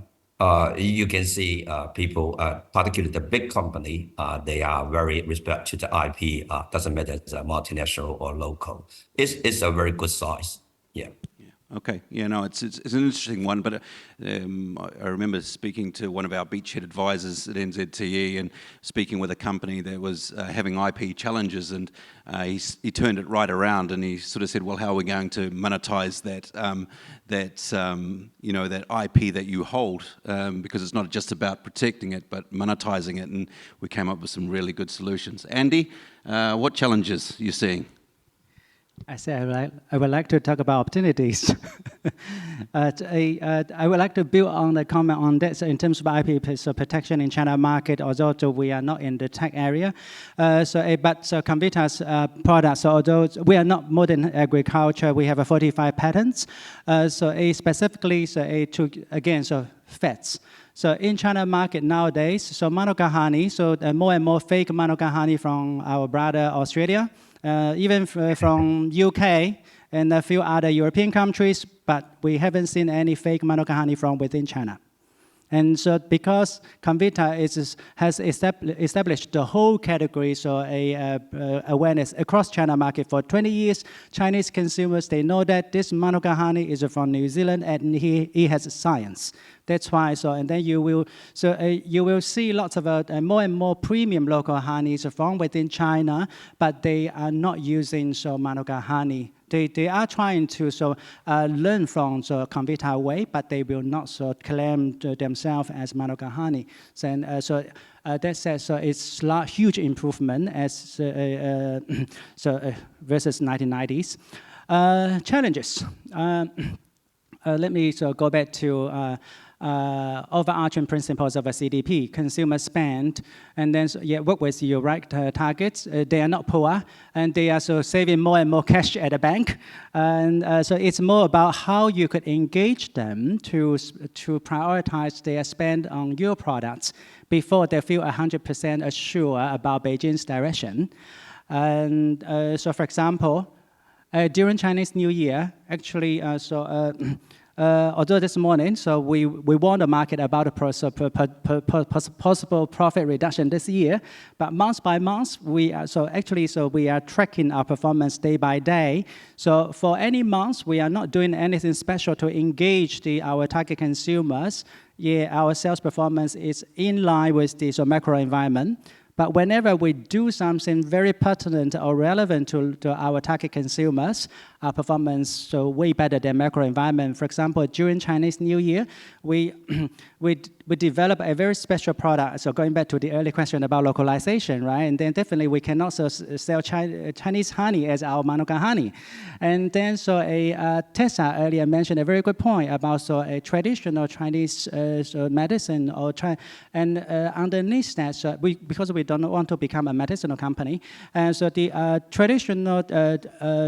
You can see people, particularly the big company, they are very respect to the IP. Doesn't matter if it's a multinational or local. It's a very good size. Yeah. Okay. Yeah, no, it's an interesting one, but I remember speaking to one of our beachhead advisors at NZTE and speaking with a company that was having IP challenges, and he turned it right around and he sort of said, well, how are we going to monetize that IP that you hold? Because it's not just about protecting it, but monetizing it, and we came up with some really good solutions. Andy, what challenges are you seeing? I would like to talk about opportunities. I would like to build on the comment on that. So in terms of IP protection in China market, although we are not in the tech area, but Comvita's products, although we are not modern agriculture, we have 45 patents. Specifically, fats. So in China market nowadays, so Manuka honey, more and more fake Manuka honey from our brother Australia, even from UK and a few other European countries, but we haven't seen any fake Manuka honey from within China. And so because Comvita has established the whole category, so awareness across China market for 20 years, Chinese consumers, they know that this Manuka honey is from New Zealand and he has science That's why. So and then you will see lots of more and more premium local honeys from within China, but they are not using Manuka honey. They are trying to learn from the Comvita way, but they will not claim themselves as Manuka honey. That says it's a huge improvement as versus 1990s. Challenges. Let me go back to overarching principles of a CDP, consumer spend, and then work with your right targets. They are not poor, and they are saving more and more cash at the bank. And so it's more about how you could engage them to prioritize their spend on your products before they feel 100% assured about Beijing's direction. And so, for example, during Chinese New Year, actually, although this morning, we warned the market about a possible profit reduction this year, but month by month, we are tracking our performance day by day. So for any month, we are not doing anything special to engage our target consumers. Yeah, our sales performance is in line with the macro environment. But whenever we do something very pertinent or relevant to our target consumers, our performance way better than macro environment. For example, during Chinese New Year, we developed a very special product. So going back to the early question about localization, right? And then definitely we cannot sell Chinese honey as our Manuka honey. And then Tessa earlier mentioned a very good point about a traditional Chinese medicine and underneath that, because we don't want to become a medicinal company, and so the traditional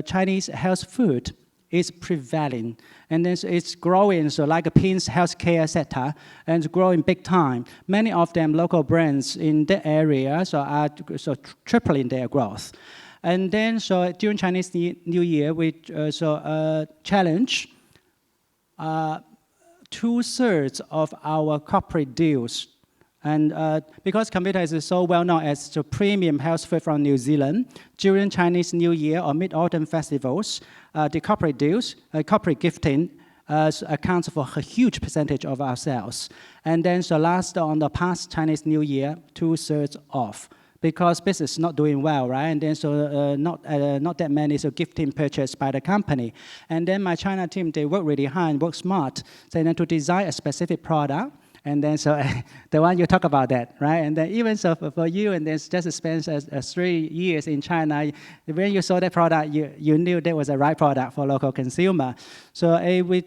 Chinese health food is prevailing, and then it's growing, like a Pin's healthcare sector, and it's growing big time. Many of them local brands in the area are tripling their growth. And then during Chinese New Year, we challenge 2/3 of our corporate deals. And because Comvita is so well known as the premium health food from New Zealand, during Chinese New Year or Mid-Autumn festivals, the corporate deals, corporate gifting accounts for a huge percentage of our sales. And then on the past Chinese New Year, 2/3 off, because business is not doing well, right? And then not that many gifting purchased by the company. And then my China team, they work really hard and work smart, to design a specific product. And then the one you talk about that, right? And then even for you, and then just spent 3 years in China, when you saw that product, you knew that was the right product for local consumer. So we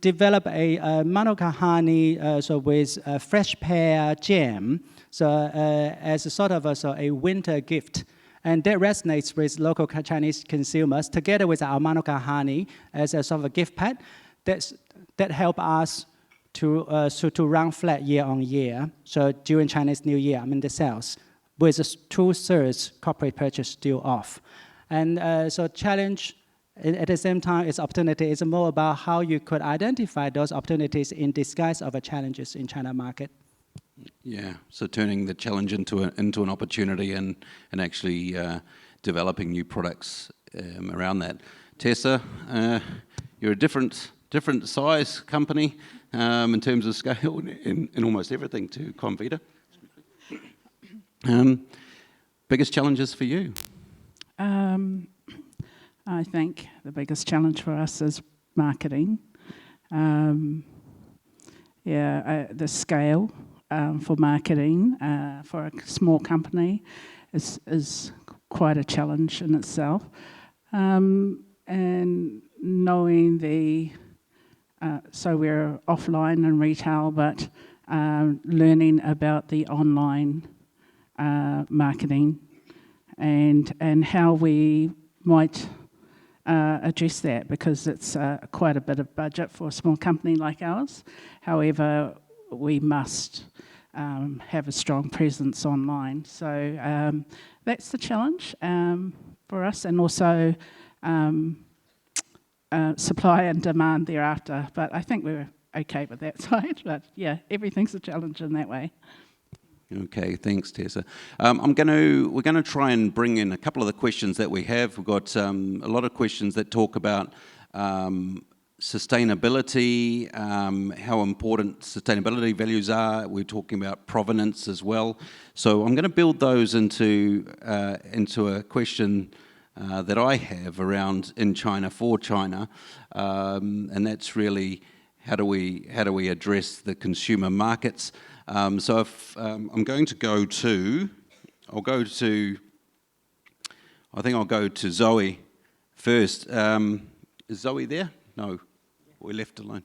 developed a Manuka honey with a fresh pear jam, as a sort of a winter gift. And that resonates with local Chinese consumers, together with our Manuka honey as a sort of a gift pack. That helped us to run flat year on year. So during Chinese New Year, the sales, with 2/3 corporate purchase still off. And challenge, at the same time, is opportunity. It's more about how you could identify those opportunities in disguise of challenges in China market. Yeah, so turning the challenge into an opportunity and actually developing new products around that. Tessa, you're a different size company in terms of scale in almost everything to Comvita. Biggest challenges for you? I think the biggest challenge for us is marketing. The scale for marketing for a small company is quite a challenge in itself. And knowing so we're offline and retail, but learning about the online marketing and how we might address that, because it's quite a bit of budget for a small company like ours. However, we must have a strong presence online. So that's the challenge for us, and also supply and demand thereafter. But I think we're okay with that side. But yeah, everything's a challenge in that way. Okay, thanks, Tessa. We're going to try and bring in a couple of the questions that we have. We've got a lot of questions that talk about sustainability, how important sustainability values are. We're talking about provenance as well. So I'm going to build those into a question that I have around in China for China, and that's really how do we address the consumer markets. So if I'm going to go to, I think I'll go to Zoe first. Is Zoe there? No, we're left alone.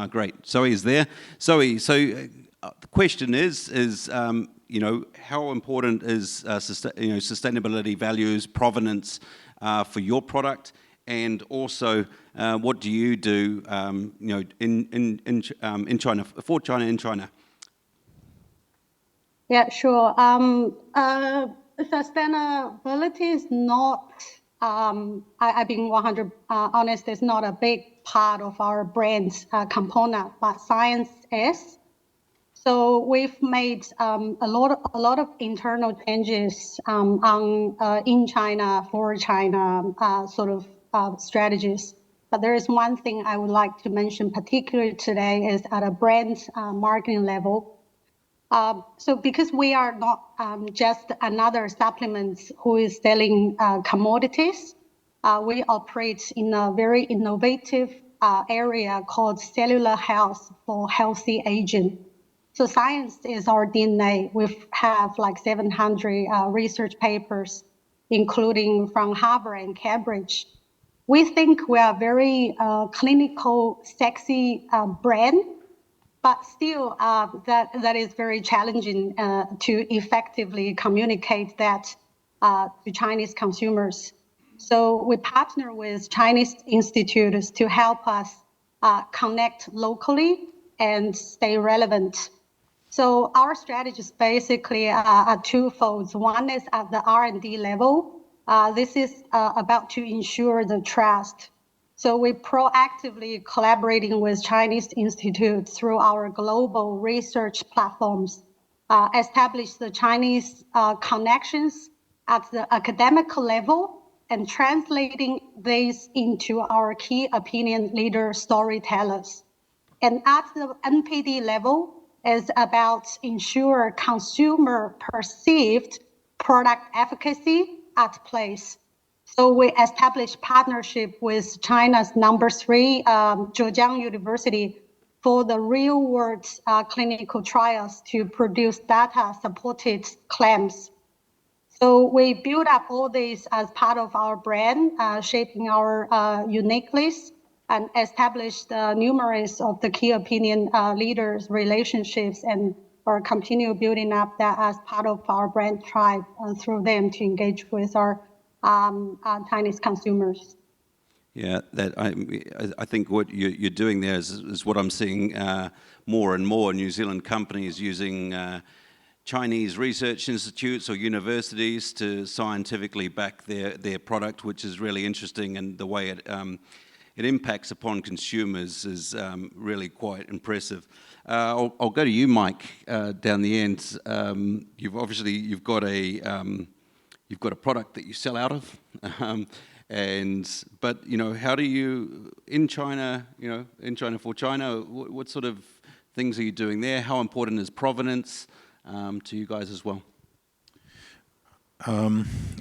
Great, Zoe is there. Zoe, so the question is you know, how important is sustainability values, provenance for your product, and also what do you do you know, in China, for China, in China? Yeah, sure. Sustainability is not, I've been 100 honest, it's not a big part of our brand's component, but science is. So we've made a lot of internal changes in China, for China sort of strategies. But there is one thing I would like to mention particularly today is at a brand marketing level. So because we are not just another supplement who is selling commodities, we operate in a very innovative area called cellular health for healthy aging. So science is our DNA. We have like 700 research papers, including from Harvard and Cambridge. We think we are a very clinical, sexy brand, but still that is very challenging to effectively communicate that to Chinese consumers. So we partner with Chinese institutes to help us connect locally and stay relevant. So our strategies basically are twofold. One is at the R&D level. This is about to ensure the trust. So we're proactively collaborating with Chinese institutes through our global research platforms, establish the Chinese connections at the academic level and translating these into our key opinion leader storytellers. And at the NPD level is about ensure consumer perceived product efficacy at place. So we established partnership with China's #3 Zhejiang University for the real world clinical trials to produce data supported claims. So we build up all these as part of our brand, shaping our uniqueness and established numerous of the key opinion leaders relationships and or continue building up that as part of our brand tribe through them to engage with our Chinese consumers. Yeah, that I think what you're doing there is what I'm seeing more and more New Zealand companies using Chinese research institutes or universities to scientifically back their product, which is really interesting, and the way it impacts upon consumers is really quite impressive. I'll go to you, Mike, down the end. You've got a product that you sell out of, but you know, how do you in China for China? What sort of things are you doing there? How important is provenance to you guys as well?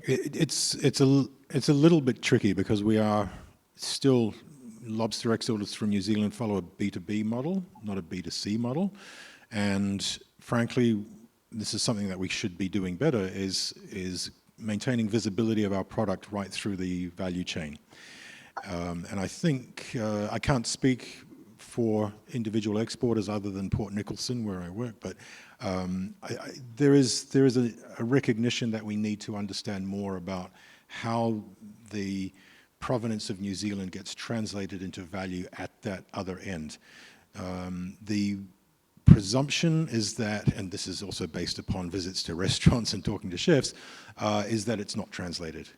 It's a little bit tricky because we are still lobster exporters from New Zealand follow a B2B model, not a B2C model, and frankly, this is something that we should be doing better. Is maintaining visibility of our product right through the value chain. And I think, I can't speak for individual exporters other than Port Nicholson where I work, but there is a recognition that we need to understand more about how the provenance of New Zealand gets translated into value at that other end. The presumption is that, and this is also based upon visits to restaurants and talking to chefs, is that it's not translated.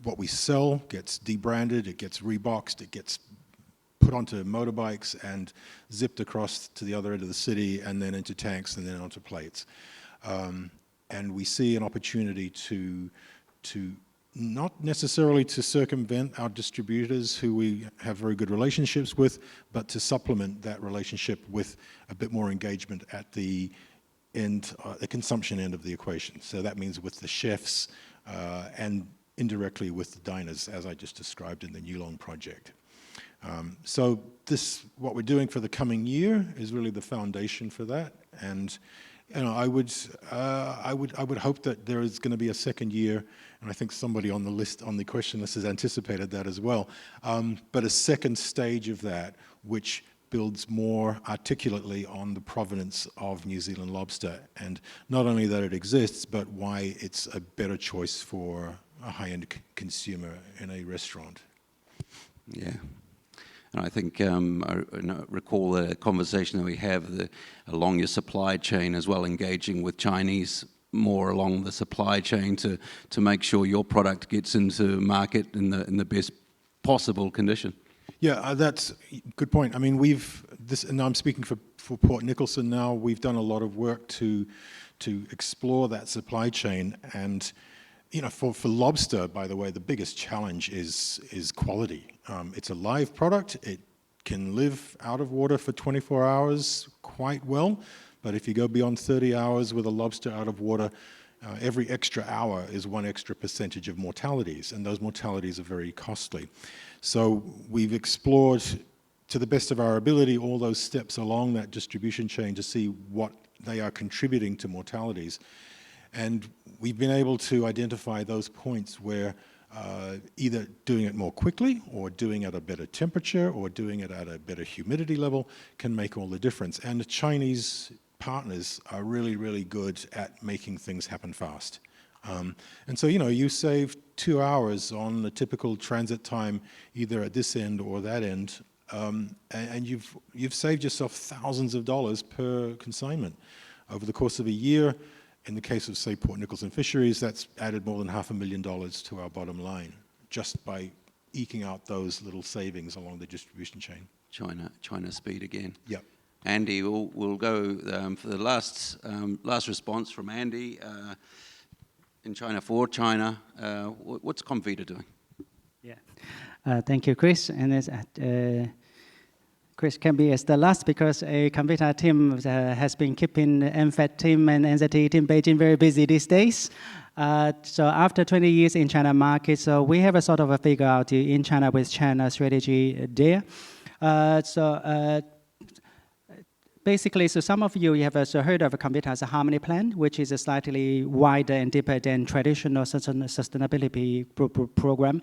What we sell gets debranded, it gets reboxed, it gets put onto motorbikes and zipped across to the other end of the city and then into tanks and then onto plates. And we see an opportunity to not necessarily to circumvent our distributors who we have very good relationships with, but to supplement that relationship with a bit more engagement at the end, the consumption end of the equation. So that means with the chefs and indirectly with the diners, as I just described in the Nulong project. So this, what we're doing for the coming year, is really the foundation for that. And you know, I would hope that there is going to be a second year, and I think somebody on the list, on the question list, has anticipated that as well. But a second stage of that, which builds more articulately on the provenance of New Zealand lobster, and not only that it exists, but why it's a better choice for a high-end consumer in a restaurant. Yeah. And I think I recall the conversation that we have along your supply chain as well, engaging with Chinese more along the supply chain to make sure your product gets into market in the best possible condition. Yeah, that's a good point. I mean, and I'm speaking for Port Nicholson now, we've done a lot of work to explore that supply chain. And you know, for lobster, by the way, the biggest challenge is quality. It's a live product. It can live out of water for 24 hours quite well, but if you go beyond 30 hours with a lobster out of water, every extra hour is 1 extra percentage of mortalities, and those mortalities are very costly. So we've explored, to the best of our ability, all those steps along that distribution chain to see what they are contributing to mortalities. And we've been able to identify those points where either doing it more quickly or doing it at a better temperature or doing it at a better humidity level can make all the difference. And the Chinese partners are really, really good at making things happen fast. And so, you know, you save 2 hours on the typical transit time, either at this end or that end, and you've saved yourself thousands of dollars per consignment. Over the course of a year, in the case of, say, Port Nicholson Fisheries, that's added more than $500,000 to our bottom line, just by eking out those little savings along the distribution chain. China speed again. Yep. Andy, we'll go for the last response from Andy. In China, for China, what's Comvita doing? Yeah, thank you, Chris. And Chris can be as the last because a Comvita team has been keeping MFAT team and NZT team Beijing very busy these days. So after 20 years in China market, so we have a sort of a figure out in China with China strategy there. Basically, so some of you have also heard of Comvita as a Harmony Plan, which is a slightly wider and deeper than traditional sustainability program.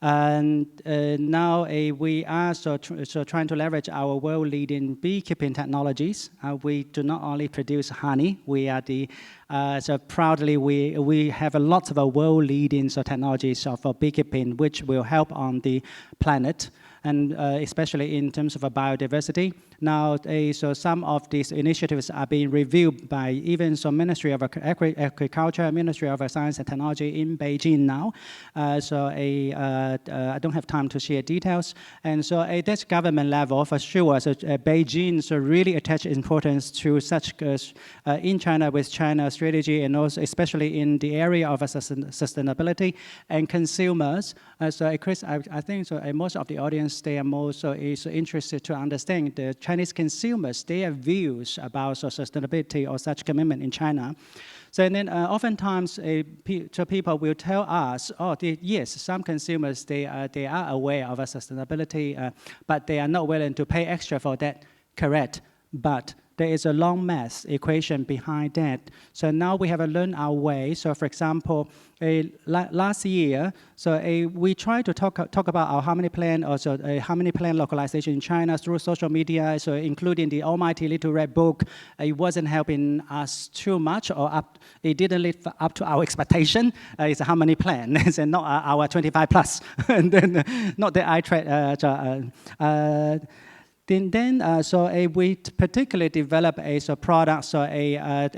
And now we are so trying to leverage our world-leading beekeeping technologies. We do not only produce honey. We are so proudly we have a lot of world-leading technologies for beekeeping, which will help on the planet, and especially in terms of biodiversity. Now, so some of these initiatives are being reviewed by even some Ministry of Agriculture, Ministry of Science and Technology in Beijing now. I don't have time to share details. And so at this government level, for sure, so Beijing really attach importance to such in China with China strategy, and also especially in the area of sustainability and consumers. So Chris, I think so most of the audience, they are more so is interested to understand the Chinese consumers, their views about sustainability or such commitment in China. So and then oftentimes people will tell us, yes, some consumers, they are aware of sustainability, but they are not willing to pay extra for that. Correct, but there is a long math equation behind that. So now we have learned our way. So for example, last year, we tried to talk about our Harmony Plan, also a Harmony Plan localization in China through social media, so including the almighty little red book. It wasn't helping us too much, or it didn't live up to our expectation. It's a Harmony Plan, and not our 25 plus, and then not that I tried. We particularly develop a product,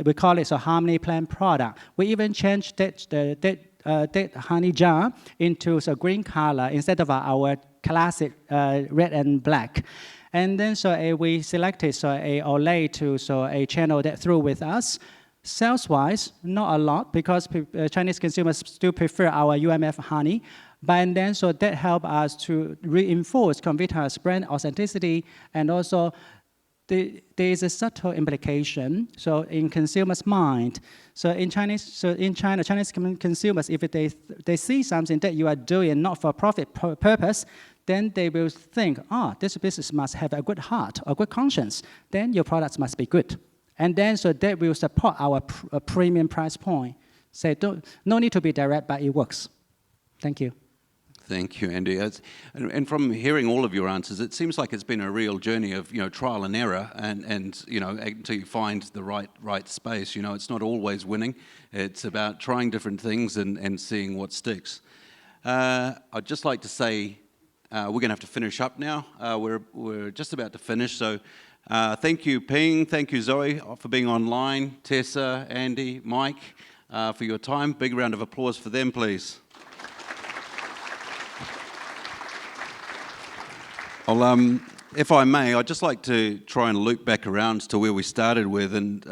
we call it a Harmony Plan product. We even changed that honey jar into a green color instead of our classic red and black. And then we selected a Olay to a channel that through with us. Sales-wise, not a lot because Chinese consumers still prefer our UMF honey. But then, so that helped us to reinforce Comvita's brand authenticity, and also there is a subtle implication. So in consumers' mind, in China, Chinese consumers, if they see something that you are doing not for profit purpose, then they will think, this business must have a good heart, a good conscience. Then your products must be good. And then, so that will support our premium price point. So no need to be direct, but it works. Thank you. Thank you, Andy. And from hearing all of your answers, it seems like it's been a real journey of trial and error, and until you find the right space. It's not always winning. It's about trying different things and seeing what sticks. I'd just like to say we're going to have to finish up now. We're just about to finish, so. Thank you, Ping. Thank you, Zoe, for being online. Tessa, Andy, Mike, for your time. Big round of applause for them, please. If I may, I'd just like to try and loop back around to where we started with, and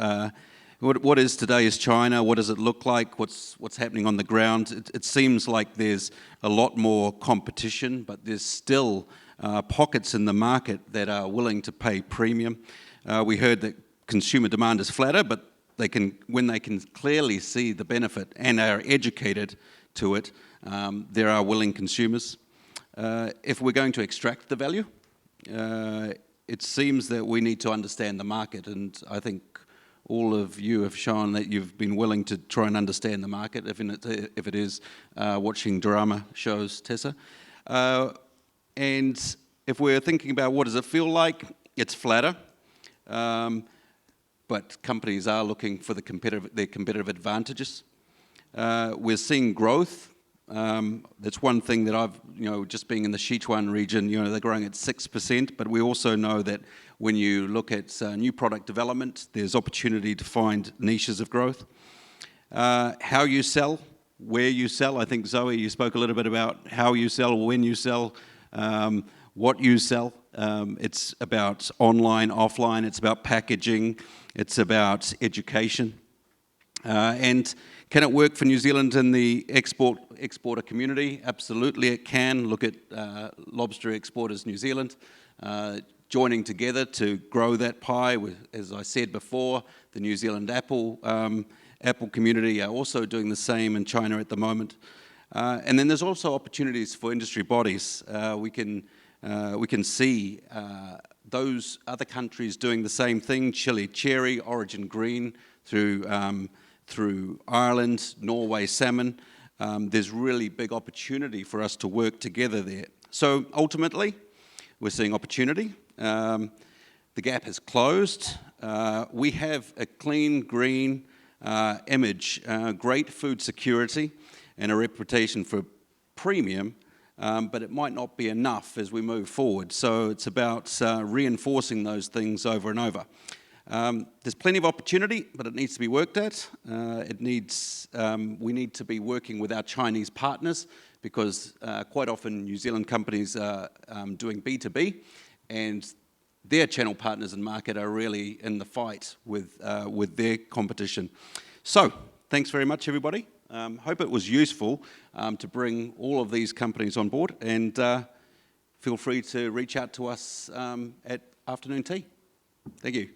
what is today's China? What does it look like? What's happening on the ground? It seems like there's a lot more competition, but there's still pockets in the market that are willing to pay premium. We heard that consumer demand is flatter, but when they can clearly see the benefit and are educated to it, there are willing consumers. If we're going to extract the value, it seems that we need to understand the market, and I think all of you have shown that you've been willing to try and understand the market, if it is watching drama shows, Tessa. And if we're thinking about what does it feel like, it's flatter, but companies are looking for their competitive advantages. We're seeing growth. That's one thing that I've, just being in the Sichuan region, they're growing at 6%, but we also know that when you look at new product development, there's opportunity to find niches of growth. How you sell, where you sell. I think, Zoe, you spoke a little bit about how you sell, when you sell, what you sell. It's about online, offline, it's about packaging, it's about education. And can it work for New Zealand in the exporter community? Absolutely it can. Look at Lobster Exporters New Zealand, joining together to grow that pie. As I said before, the New Zealand Apple community are also doing the same in China at the moment. And then there's also opportunities for industry bodies. We can see those other countries doing the same thing, Chile Cherry, Origin Green, through Ireland, Norway Salmon. There's really big opportunity for us to work together there. So ultimately, we're seeing opportunity. The gap has closed. We have a clean, green image, great food security, and a reputation for premium, but it might not be enough as we move forward. So it's about reinforcing those things over and over. There's plenty of opportunity, but it needs to be worked at. We need to be working with our Chinese partners, because quite often New Zealand companies are doing B2B, and their channel partners in market are really in the fight with their competition. So, thanks very much, everybody. Hope it was useful to bring all of these companies on board, and feel free to reach out to us at afternoon tea. Thank you.